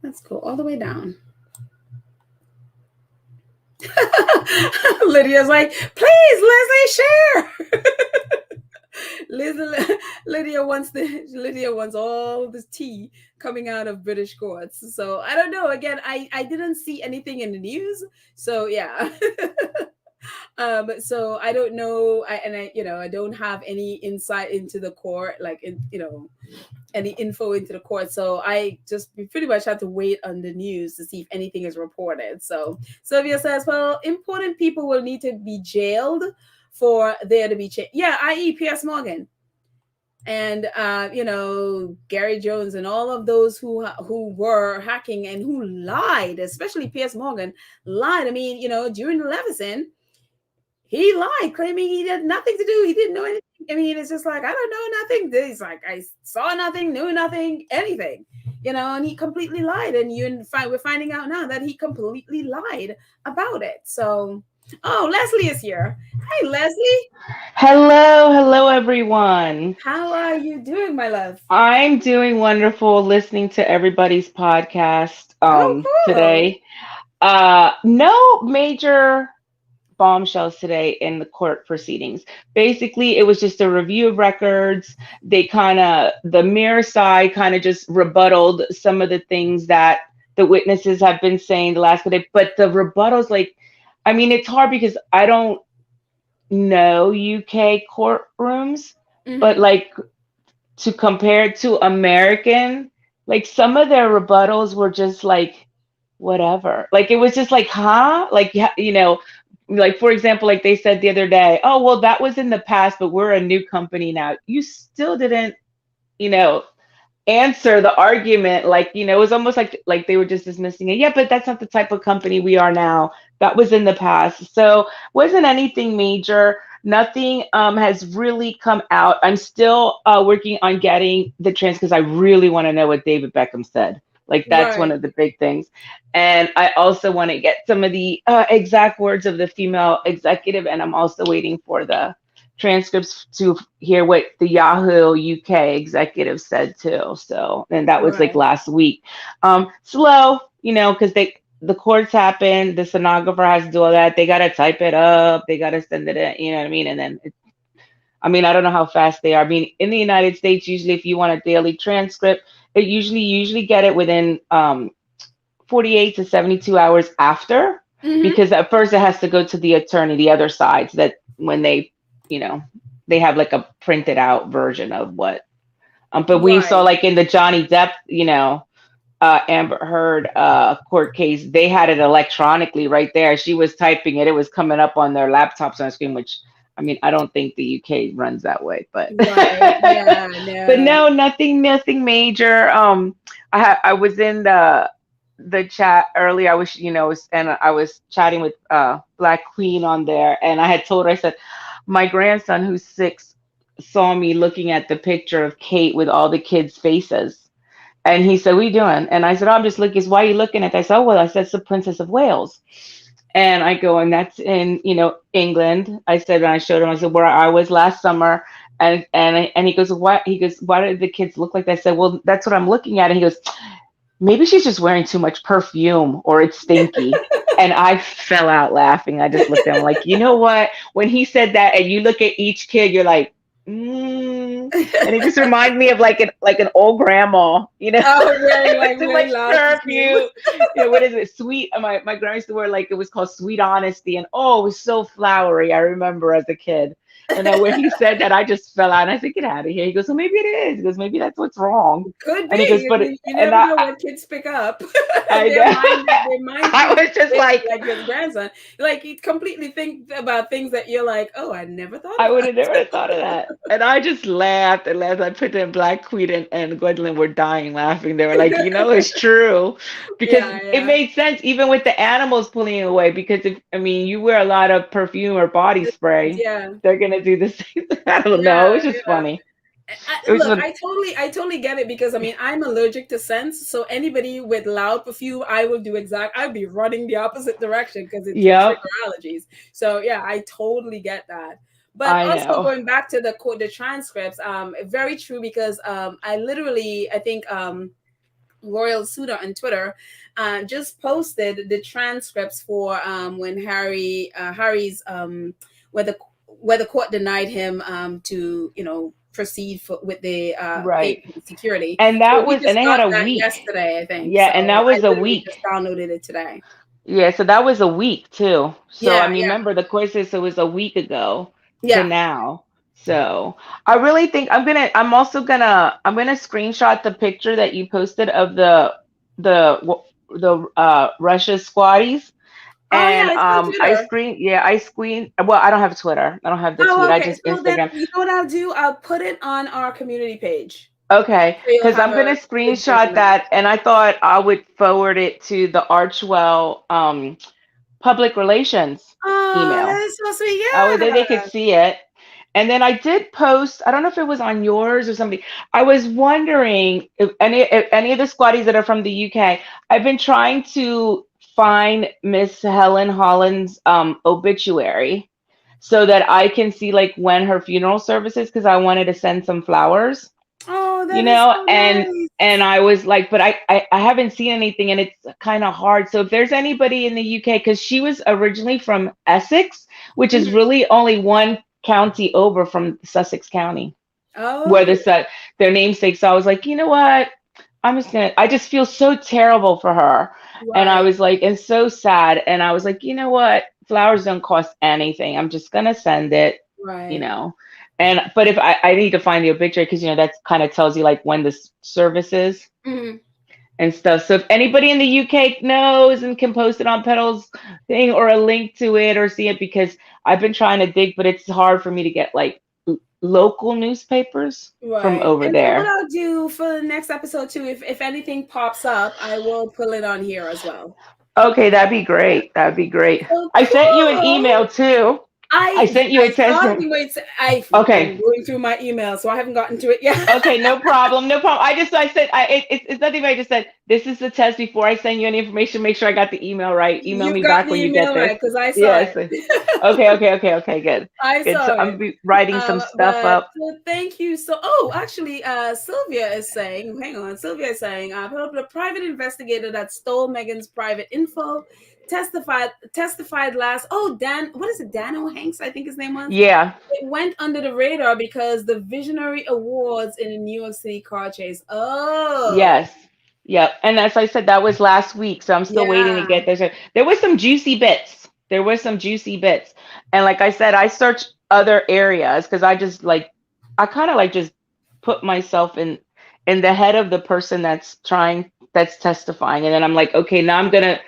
Let's go all the way down. Lydia's like, please, Leslie, share. Lydia wants all this tea coming out of British courts. So I don't know. Again, I didn't see anything in the news. So yeah. So I don't know. I don't have any insight into the court, like any info into the court. So I just pretty much have to wait on the news to see if anything is reported. So Sylvia says, well, important people will need to be jailed for there to be change. Yeah, i.e. P.S. Morgan and Gary Jones and all of those who were hacking and who lied, especially P.S. Morgan lied. I mean, during the Leveson, he lied, claiming he had nothing to do. He didn't know anything. I mean, it's just like, I don't know nothing. He's like, I saw nothing, knew nothing, anything, and he completely lied. And we're finding out now that he completely lied about it. So, oh, Leslie is here. Hi, Leslie. Hello, everyone. How are you doing, my love? I'm doing wonderful listening to everybody's podcast Oh, cool. today. No major bombshells today in the court proceedings. Basically, it was just a review of records. The mirror side kind of just rebutted some of the things that the witnesses have been saying the last couple days. But the rebuttals, it's hard because I don't know UK courtrooms, but to compare it to American, some of their rebuttals were just whatever. It was just huh? For example, they said the other day, oh, well, that was in the past, but we're a new company now. You still didn't, answer the argument. It was almost like they were just dismissing it. Yeah, but that's not the type of company we are now. That was in the past. So wasn't anything major. Nothing has really come out. I'm still working on getting the transcript because I really want to know what David Beckham said. That's one of the big things. And I also want to get some of the exact words of the female executive. And I'm also waiting for the transcripts to hear what the Yahoo UK executive said too. So, and that was last week. Slow, because the courts happen, the stenographer has to do all that. They got to type it up. They got to send it in, you know what I mean? And then, I don't know how fast they are. In the United States, usually if you want a daily transcript, it usually get it within 48 to 72 hours after, because at first it has to go to the attorney, the other side, so that when they have a printed out version of what, but we saw in the Johnny Depp, Amber Heard court case, they had it electronically right there. She was typing it. It was coming up on their laptops on the screen, which, I don't think the UK runs that way, but yeah, no. But no, nothing major. I was in the chat earlier. I was, and I was chatting with Black Queen on there, and I had told her, I said, my grandson who's 6 saw me looking at the picture of Kate with all the kids' faces. And he said, what are you doing? And I said, oh, I'm just looking. Why are you looking at that? I said, oh, well, I said, it's the Princess of Wales. And I go, and that's in, England. I said, and I showed him, I said, where I was last summer. And he goes, what? He goes, why do the kids look like that? I said, well, that's what I'm looking at. And he goes, maybe she's just wearing too much perfume or it's stinky. And I fell out laughing. I just looked at him like, you know what? When he said that, and you look at each kid, you're like, and it just reminded me of like an old grandma, wearing too much perfume. What is it? Sweet. My grandma used to wear it was called Sweet Honesty, and it was so flowery. I remember as a kid. And then when he said that, I just fell out. And I said, get out of here. He goes, well, maybe it is. He goes, maybe that's what's wrong. Could be. And he goes, but you never know what kids pick up. I was just like your grandson. You completely think about things that you're like, oh, I never thought of I would have never thought of that. And I just laughed and laughed. I put in Black Queen and Gwendolyn were dying laughing. They were like, it's true. Because it made sense, even with the animals pulling away. Because you wear a lot of perfume or body spray, they're going to do the same. I don't know. It's just funny. I totally get it, because I'm allergic to scents. So anybody with loud perfume, I will do I'd be running the opposite direction because it's trigger allergies. So yeah, I totally get that. But going back to the transcripts, very true, because I think Royal Suda on Twitter just posted the transcripts for when Harry's where the court denied him to, proceed with the Right. paper security. And So that we was, and just they had got a that week. yesterday, I think. Yeah, So and that I was a literally week. just downloaded it today. Yeah, so that was a week too. So I Yeah, mean, yeah, remember the course is, so it was a week ago to yeah. now. So I really think I'm gonna screenshot the picture that you posted of the Russia squatties. Oh yeah, And it's on Twitter. I screen, well, I don't have Twitter. I don't have the tweet. Oh, I okay. just So then, Instagram. you know what I'll do? I'll put it on our community page. Okay, So you'll because have I'm a gonna big version screenshot of it. that, and I thought I would forward it to the Archwell public relations Oh, that email. is so sweet. They could Yeah. see it. And then I did post, I don't know if it was on yours or somebody. I was wondering if any of the squatties that are from the UK, I've been trying to find Miss Helen Holland's obituary so that I can see like when her funeral service is, because I wanted to send some flowers, Oh, that is so and nice. I was like, but I haven't seen anything, and it's kind of hard. So if there's anybody in the UK, because she was originally from Essex, which is Mhm. really only one county over from Sussex County, where Oh, their namesake. So I was like, you know what? I just feel so terrible for her. And I right, was like, and so sad. And I was like, you know what? Flowers don't cost anything. I'm just gonna send it, you right. know. But if I need to find the obituary, because that kind of tells you like when the service is Mhm. and stuff. So if anybody in the UK knows and can post it on Pedal's thing or a link to it or see it, because I've been trying to dig, but it's hard for me to get like local newspapers from Right. over And so what there. I'll do for the next episode too, if anything pops up, I will pull it on here as well. Okay, that'd be great. That'd be great. So I sent you an cool. email too. I sent you a I test. saw the way I've Okay. been going through my email, so I haven't gotten to it yet. Okay, no problem, no problem. I said, it's nothing. I just said this is the test. Before I send you any information, make sure I got the email right. Email You've me got back the when you get email this. right because I saw Yes. it. Okay. Good. I Good. So saw I'm it. writing some stuff But up. so thank you. So, oh, actually, Sylvia is saying, hang on, Sylvia is saying, the private investigator that stole Meghan's private info testified last. Oh, what is it? Daniel Hanks, I think his name was. Yeah. It went under the radar because the Visionary Awards in a New York City car chase. Oh, Yes. Yep. And as I said, that was last week. So I'm still waiting to yeah. get there. There was some juicy bits. There was some juicy bits. And like I said, I searched other areas because I kind of like just put myself in the head of the person that's testifying. And then I'm like, okay, now I'm gonna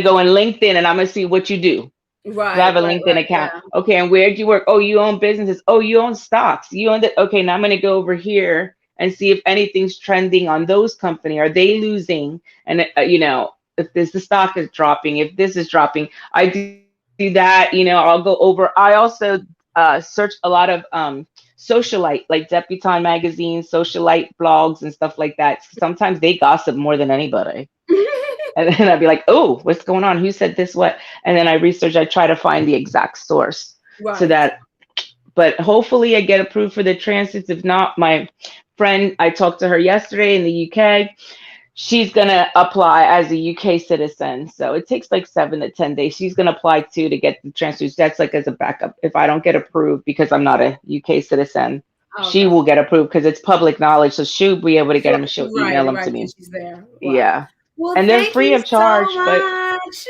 go on LinkedIn and I'm gonna see what you do. 'Cause I Right, have a right, LinkedIn right. account. Yeah. Okay, and where do you work? Oh, you own businesses. Oh, you own stocks. You own that. Okay, now I'm gonna go over here and see if anything's trending on those company. Are they losing? And if the stock is dropping, if this is dropping, I do that. I'll go over. I also search a lot of socialite, like Debutante magazine, socialite blogs and stuff like that. Sometimes they gossip more than anybody. And then I'd be like, oh, what's going on? Who said this? What? And then I try to find the exact source so Right. that, but hopefully I get approved for the transits. If not, my friend, I talked to her yesterday in the UK. She's going to apply as a UK citizen. So it takes like 7 to 10 days. She's going to apply too to get the transfers. That's like as a backup. If I don't get approved because I'm not a UK citizen, she Okay. will get approved because it's public knowledge. So she'll be able to get them. She'll email Right, them to right. me. Because she's there. Wow. Yeah. Well, And they're thank free you of so charge, but much.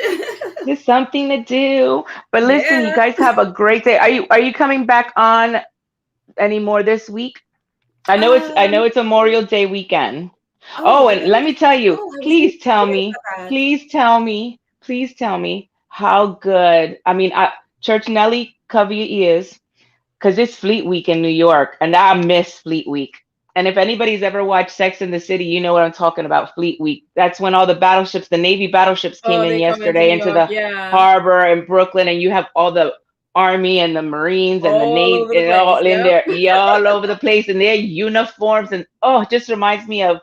it's something to do. But listen, you Yeah. guys have a great day. Are you coming back on anymore this week? I know Um. it's Memorial Day weekend. Oh, Oh, and yeah. let me tell you, Oh, I was please tell forgetting me, about that. please tell me how good. I mean, Church Nelly, cover your ears, because it's Fleet Week in New York, and I miss Fleet Week. And if anybody's ever watched Sex in the City, you know what I'm talking about, Fleet Week. That's when all the battleships, the Navy battleships came Oh, in they come into yesterday New into York. the Yeah. harbor in Brooklyn, and you have all the Army and the Marines and the All Navy over the and place. all in Yep. there, yeah, all over the place in their uniforms. And oh, it just reminds me of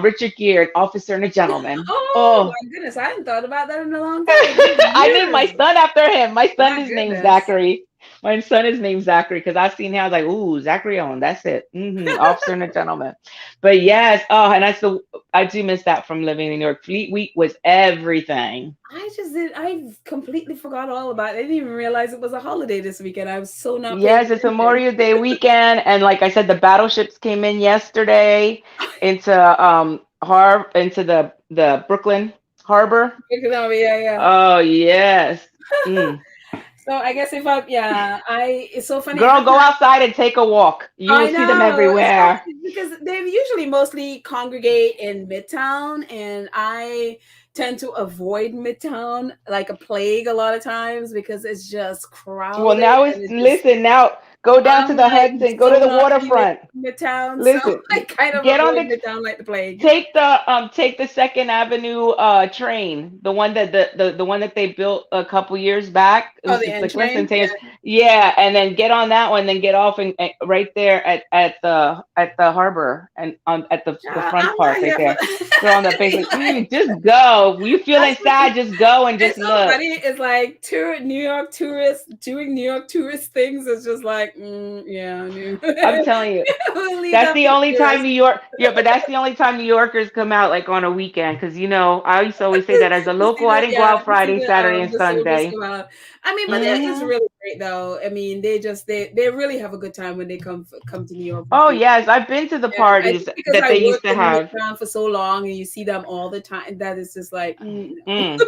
Richard Gere, Officer and a Gentleman. Oh Oh, my goodness, I hadn't thought about that in a long time. I named my Years. son after him. My son My is named goodness. Zachary. My son is named Zachary because I've seen him. I was like, ooh, Zachary on. That's it. Officer and a gentleman. But yes, oh, and I do miss that from living in New York. Fleet Week was everything. I completely forgot all about it. I didn't even realize it was a holiday this weekend. I was so not paying Yes, it's attention. Memorial Day weekend, and like I said, the battleships came in yesterday into into the Brooklyn Harbor. Yeah, yeah. Oh yes. Mm. So I guess it's so funny. Girl, go outside and take a walk. You will I see them know. It's so everywhere. funny because they usually mostly congregate in Midtown, and I tend to avoid Midtown like a plague a lot of times because it's just Well, crowded now it's and it just listen. Now go down to I'm the like Hudson. Go to so the not feeling waterfront. Midtown, so Listen, I kind of get on avoid the Midtown like the plague. take the Second Avenue train, the one that the one that they built a couple years back. It Oh, was the just N like train. Yeah. instantaneous. Yeah, and then get on that one, then get off and right there at the harbor and on at the front I'm not park right here for there. Girl, on the basement. like, Just go. You that's feeling sad? Just go and just it's so look. funny. It's like New York tourists doing New York tourist things. It's just like, yeah, I'm telling you. we'll leave That's that the for the only time tourists. New York, yeah, but that's the only time New Yorkers come out like on a weekend. Because, I used to always say that as a local, I didn't go out To see Friday, Saturday, and the soldiers Sunday. come out. I mean, but it is Hmm. really great though. I mean, they really have a good time when they come to New York for Oh, free. yes. I've been to the Yeah, I parties think because that I they used worked to in have. Midtown for so long and you see them all the time, that is just like, no, Mm.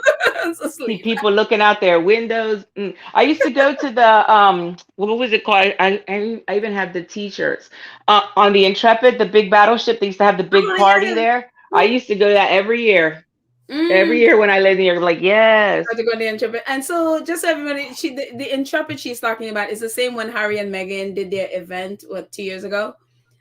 just See leave. people looking out their windows. Mm. I used to go to the, what was it called? I even have the t-shirts. On the Intrepid, the big battleship, they used to have the big Oh party yeah, there. I yeah. used to go to that every year. Every Mm. year when I lived in New York, like, yes. Had to go on the Intrepid. And so, just so everybody, the Intrepid she's talking about is the same one Harry and Meghan did their event 2 years ago.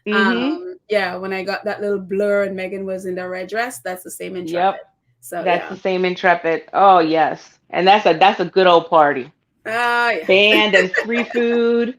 Mm-hmm. Yeah, when I got that little blur and Meghan was in the red dress, that's the same Intrepid. Yep. So That's yeah. the same Intrepid. Oh yes, and that's a good old party. Yeah. Band and free food,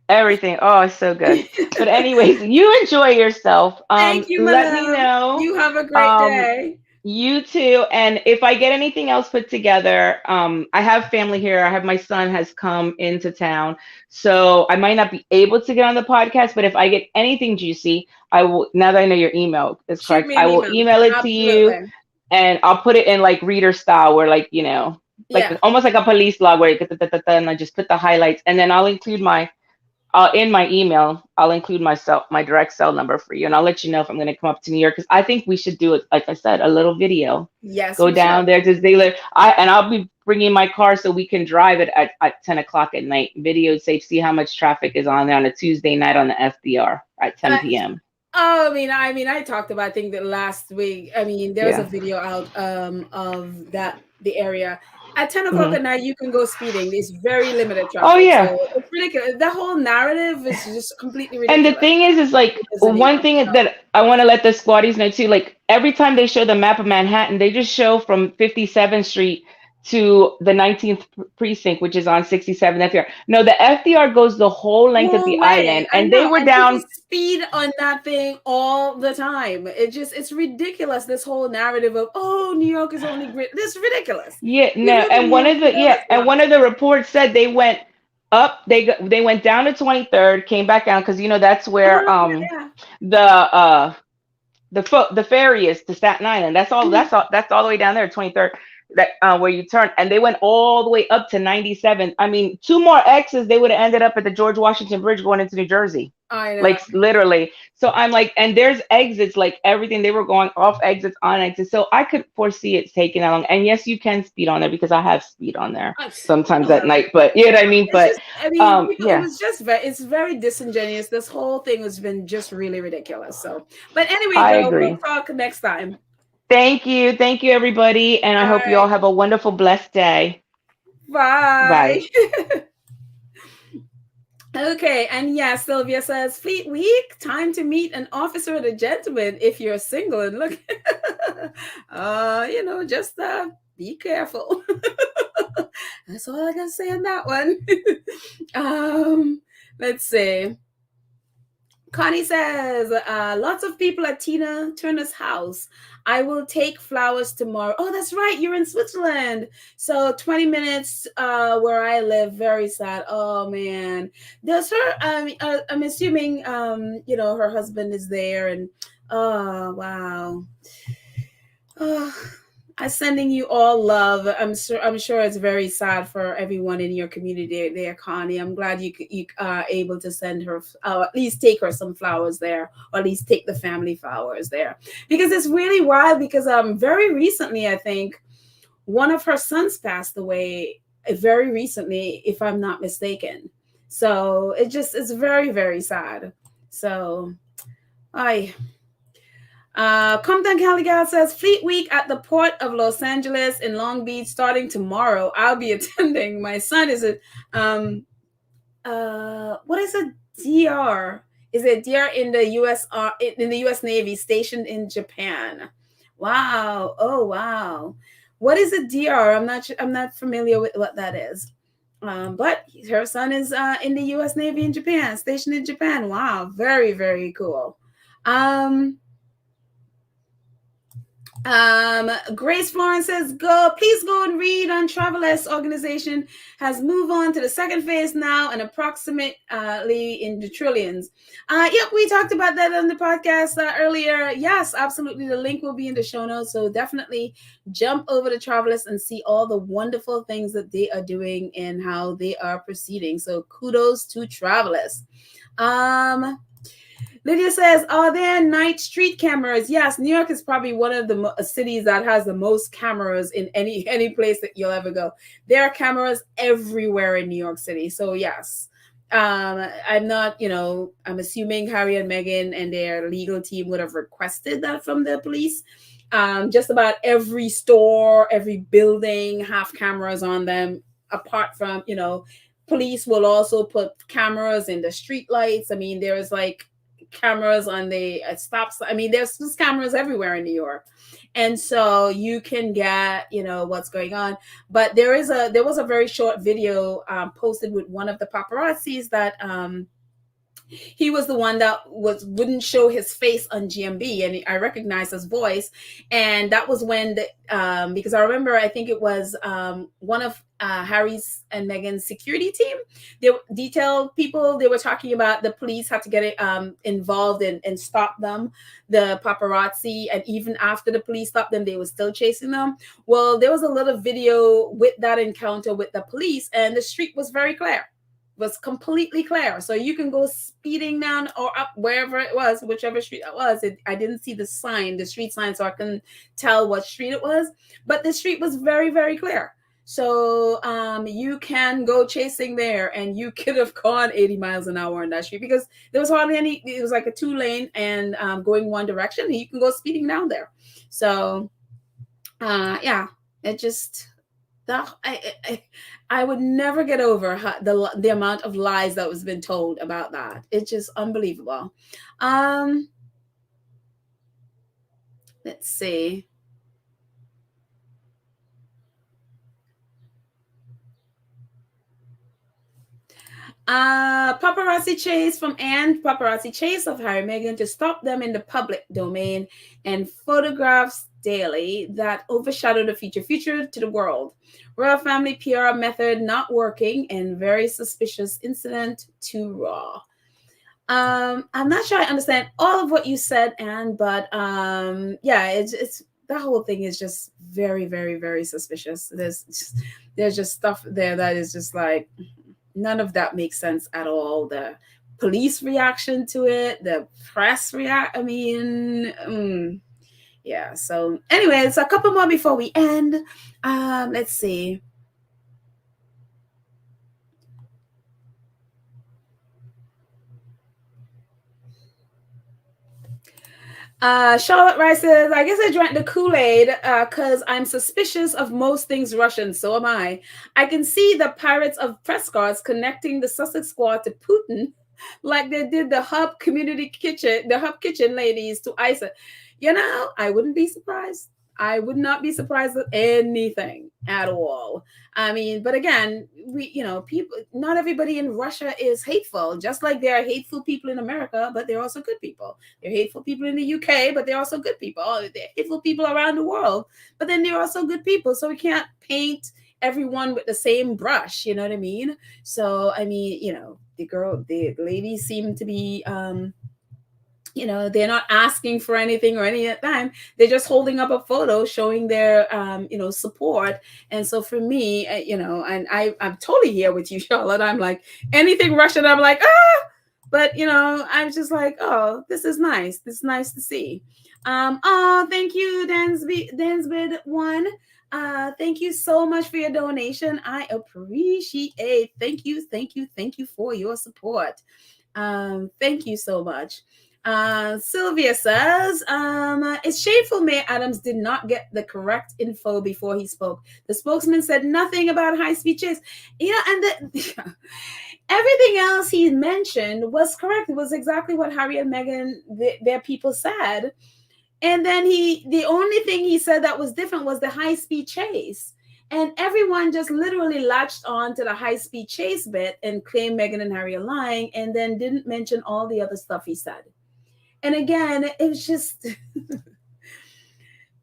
everything. Oh, it's so good. But anyways, you enjoy yourself. Thank you, my Let me love. know. You have a great Um, day. you too. And if I get anything else put together, I have family here. I have my son has come into town, so I might not be able to get on the podcast. But if I get anything juicy, I will. Now that I know your email is Shoot correct, me an I will email. email it to you Absolutely. and I'll put it in like reader style where like like Yeah. almost like a police log where you and I just put the highlights and then I'll include my in my email I'll include my direct cell number for you and I'll let you know if I'm going to come up to New York because I think we should do it like I said a little video. Yes, Go we should. down there to Zayler. I'll be bringing my car so we can drive it at 10 o'clock at night. Video safe, see how much traffic is on there on a Tuesday night on the FDR at 10 p.m. Oh, I talked about, I think that last week. I mean, there was a Yeah. video out of the area. At 10 o'clock Hmm. at night, you can go speeding. There's very limited Oh traffic. yeah. So it's ridiculous. The whole narrative is just completely And the ridiculous. thing is like It doesn't one even. thing that I want to let the squatties know too. Like every time they show the map of Manhattan, they just show from 57th Street to the 19th precinct, which is on 67th FDR. No, the FDR goes the whole length of Whole the way. island, I and they know. were And people down. speed on that thing all the time. It's ridiculous. This whole narrative of, oh, New York is only great. This is ridiculous. Yeah, You no, live in and New York, you know that's and not. one of the reports said they went up. They went down to 23rd, came back down because that's where Yeah. the ferry is to Staten Island. That's all. Mhm. That's all the way down there, 23rd. That where you turn, and they went all the way up to 97. I mean, two more X's, they would have ended up at the George Washington Bridge going into New Jersey, I know. like literally. So I'm like, and there's exits, like everything. They were going off exits on exits, so I could foresee it taking that long. And yes, you can speed on there because I have speed on there sometimes at night. But you know what I mean. It's But just, I mean, people, it yeah, was just it's very disingenuous. This whole thing has been just really ridiculous. So, but anyway, I girl, we'll agree. talk next time. Thank you, everybody, and I All hope you all right. have a wonderful, blessed day. Bye. Bye. Okay, and yeah, Sylvia says, Fleet Week, time to meet an officer and a gentleman if you're single and look, just be careful. That's all I can say on that one. Let's see. Connie says, lots of people at Tina Turner's house. I will take flowers tomorrow. Oh, that's right. You're in Switzerland. So 20 minutes where I live. Very sad. Oh, man. Does her, I'm assuming, her husband is there. And, oh, wow. Oh, I'm sending you all love. I'm sure it's very sad for everyone in your community there, Connie. I'm glad you are able to send her, at least take her some flowers there, or at least take the family flowers there, because it's really wild. Because very recently, I think one of her sons passed away very recently, if I'm not mistaken. So it's very, very sad. So Compton Caligal says Fleet Week at the Port of Los Angeles in Long Beach starting tomorrow. I'll be attending. My son is what is a DR? Is it DR in the US Navy stationed in Japan? Wow. Oh wow. What is a DR? I'm not familiar with what that is. But her son is in the US Navy in Japan, stationed in Japan. Wow, very, very cool. Grace Florence says, please go and read on Travelers organization has moved on to the second phase now and approximately in the trillions. Yep, we talked about that on the podcast earlier. Yes, absolutely. The link will be in the show notes. So definitely jump over to Travelers and see all the wonderful things that they are doing and how they are proceeding. So kudos to Travelers. Lydia says, are there night street cameras? Yes, New York is probably one of the cities that has the most cameras in any place that you'll ever go. There are cameras everywhere in New York City. So yes, I'm not, I'm assuming Harry and Meghan and their legal team would have requested that from the police. Just about every store, every building have cameras on them, apart from, police will also put cameras in the street lights. I mean, there's like cameras on the stops. I mean, there's just cameras everywhere in New York, and so you can get what's going on. But there was a very short video posted with one of the paparazzis that he was the one that wouldn't show his face on GMB, and I recognized his voice. And that was when because I remember, I think it was one of Harry's and Meghan's security team. They detailed people. They were talking about the police had to get involved and stop them, the paparazzi, and even after the police stopped them, they were still chasing them. Well, there was a little video with that encounter with the police, and the street was very clear. Was completely clear. So you can go speeding down or up wherever it was, whichever street it was. I didn't see the street sign, so I couldn't tell what street it was, but the street was very, very clear. So you can go chasing there, and you could have gone 80 miles an hour on that street because there was hardly any. It was like a 2-lane and going one direction, and you can go speeding down there. So yeah, it just I would never get over the amount of lies that was been told about that. It's just unbelievable. Let's see. Paparazzi chase from Anne. Paparazzi chase of Harry and Meghan to stop them in the public domain, and photographs daily that overshadow the future to the world. Royal family PR method not working, and very suspicious incident to Raw. I'm not sure I understand all of what you said, Anne, but yeah, it's that whole thing is just very, very, very suspicious. There's just stuff there that is just like, none of that makes sense at all. The police reaction to it, the press react. I mean, yeah. So, anyways, a couple more before we end. Let's see. Charlotte Rice says, I guess I drank the Kool-Aid because I'm suspicious of most things Russian. So am I. I can see the Pirates of Prescott's connecting the Sussex squad to Putin like they did the Hub Kitchen ladies to ISA. I wouldn't be surprised. I would not be surprised at anything at all. I mean, but again, people, not everybody in Russia is hateful, just like there are hateful people in America, but they're also good people. There are hateful people in the UK, but they're also good people. There are hateful people around the world, but then they're also good people. So we can't paint everyone with the same brush, you know what I mean? So, I mean, the ladies seem to be, they're not asking for anything or any at time. They're just holding up a photo showing their support. And so for me, and I'm totally here with you, Charlotte. I'm like, anything Russian, I'm like, ah. But I'm just like, oh, this is nice. This is nice to see. Oh, thank you, Dansbid one. Thank you so much for your donation. I appreciate. Thank you for your support. Thank you so much. Sylvia says, it's shameful Mayor Adams did not get the correct info before he spoke. The spokesman said nothing about high-speed chase. And everything else he mentioned was correct. It was exactly what Harry and Meghan, their people said. And then the only thing he said that was different was the high-speed chase. And everyone just literally latched on to the high-speed chase bit and claimed Meghan and Harry are lying, and then didn't mention all the other stuff he said. And again, it's just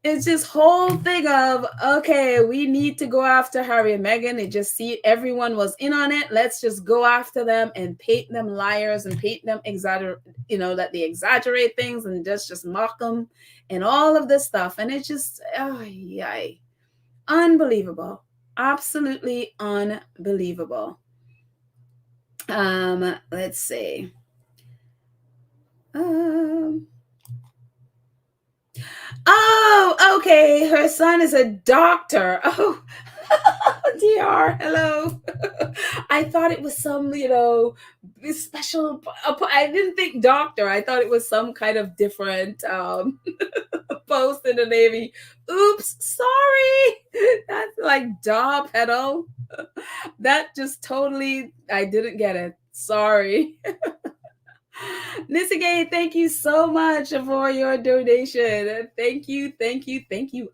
it's this whole thing of, okay, we need to go after Harry and Meghan and just see everyone was in on it. Let's just go after them and paint them liars and paint them that they exaggerate things and just mock them and all of this stuff. And it's just, unbelievable. Absolutely unbelievable. Let's see. Oh, okay. Her son is a doctor. Oh, DR. Hello. I thought it was some, special. I didn't think doctor. I thought it was some kind of different post in the Navy. Oops, sorry. That's like jaw pedal. That just totally, I didn't get it. Sorry. Nisige, thank you so much for your donation. Thank you.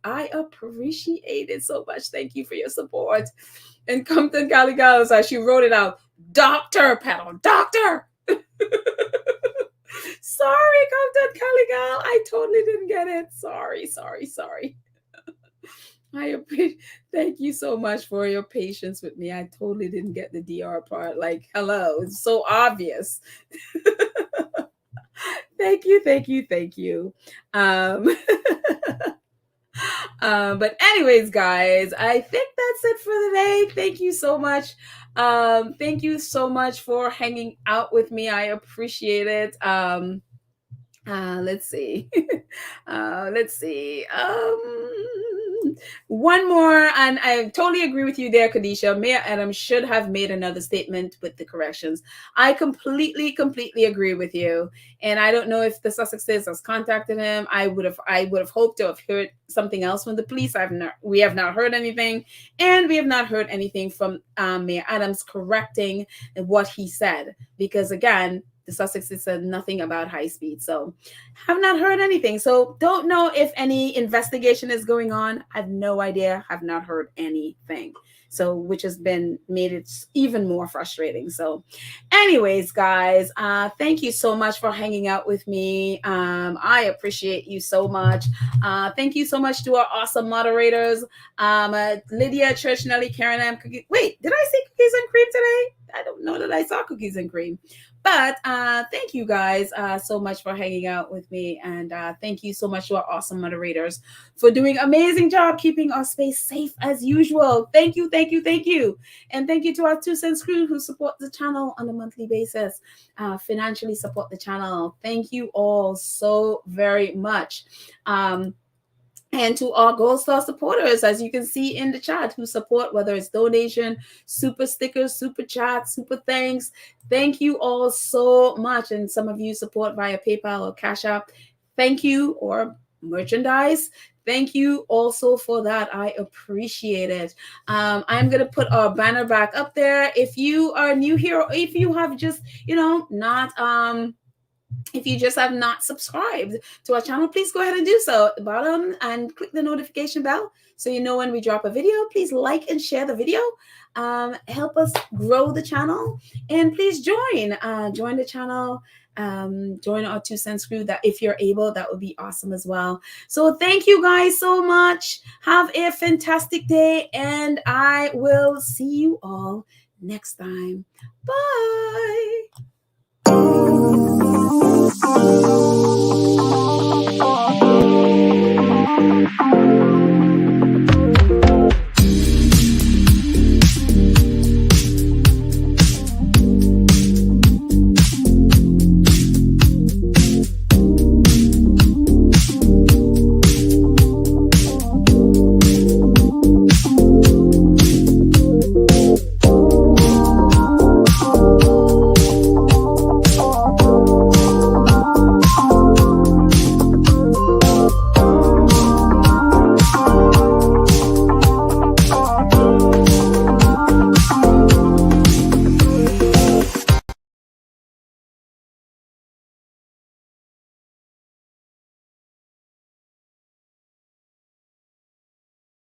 I appreciate it so much. Thank you for your support. And Compton Caligala, she wrote it out. Doctor pedal, doctor. Sorry, Compton Caligal. I totally didn't get it. Sorry. I appreciate. Thank you so much for your patience with me. I totally didn't get the DR part. Like, hello, it's so obvious. Thank you. But anyways, guys, I think that's it for today. Thank you so much. Thank you so much for hanging out with me. I appreciate it. Let's see. One more, and I totally agree with you there, Kadisha. Mayor Adams should have made another statement with the corrections. I completely agree with you. And I don't know if the Sussexes has contacted him. I would have hoped to have heard something else from the police. We have not heard anything, and we have not heard anything from Mayor Adams correcting what he said. Because again, the Sussexes said nothing about high speed. So have not heard anything. So don't know if any investigation is going on. I have no idea. Have not heard anything. So which has made it even more frustrating. So anyways, guys, thank you so much for hanging out with me. I appreciate you so much. Thank you so much to our awesome moderators. Lydia, Church, Nelly, Karen, M. Cookie. Wait, did I say cookies and cream today? I don't know that I saw cookies and cream. But thank you guys so much for hanging out with me. And thank you so much to our awesome moderators for doing an amazing job keeping our space safe as usual. Thank you. And thank you to our 2 cents crew who support the channel on a monthly basis, financially support the channel. Thank you all so very much. And to our Gold Star supporters, as you can see in the chat, who support, whether it's donation, super stickers, super chat, super thanks. Thank you all so much. And some of you support via PayPal or Cash App. Thank you, or merchandise. Thank you also for that. I appreciate it. I'm going to put our banner back up there. If you are new here, or if you have just, not If you just have not subscribed to our channel, please go ahead and do so at the bottom and click the notification bell so you know when we drop a video. Please like and share the video. Help us grow the channel, and please join the channel. Join our 2 cents crew. That if you're able, that would be awesome as well. So thank you guys so much. Have a fantastic day, and I will see you all next time. Bye.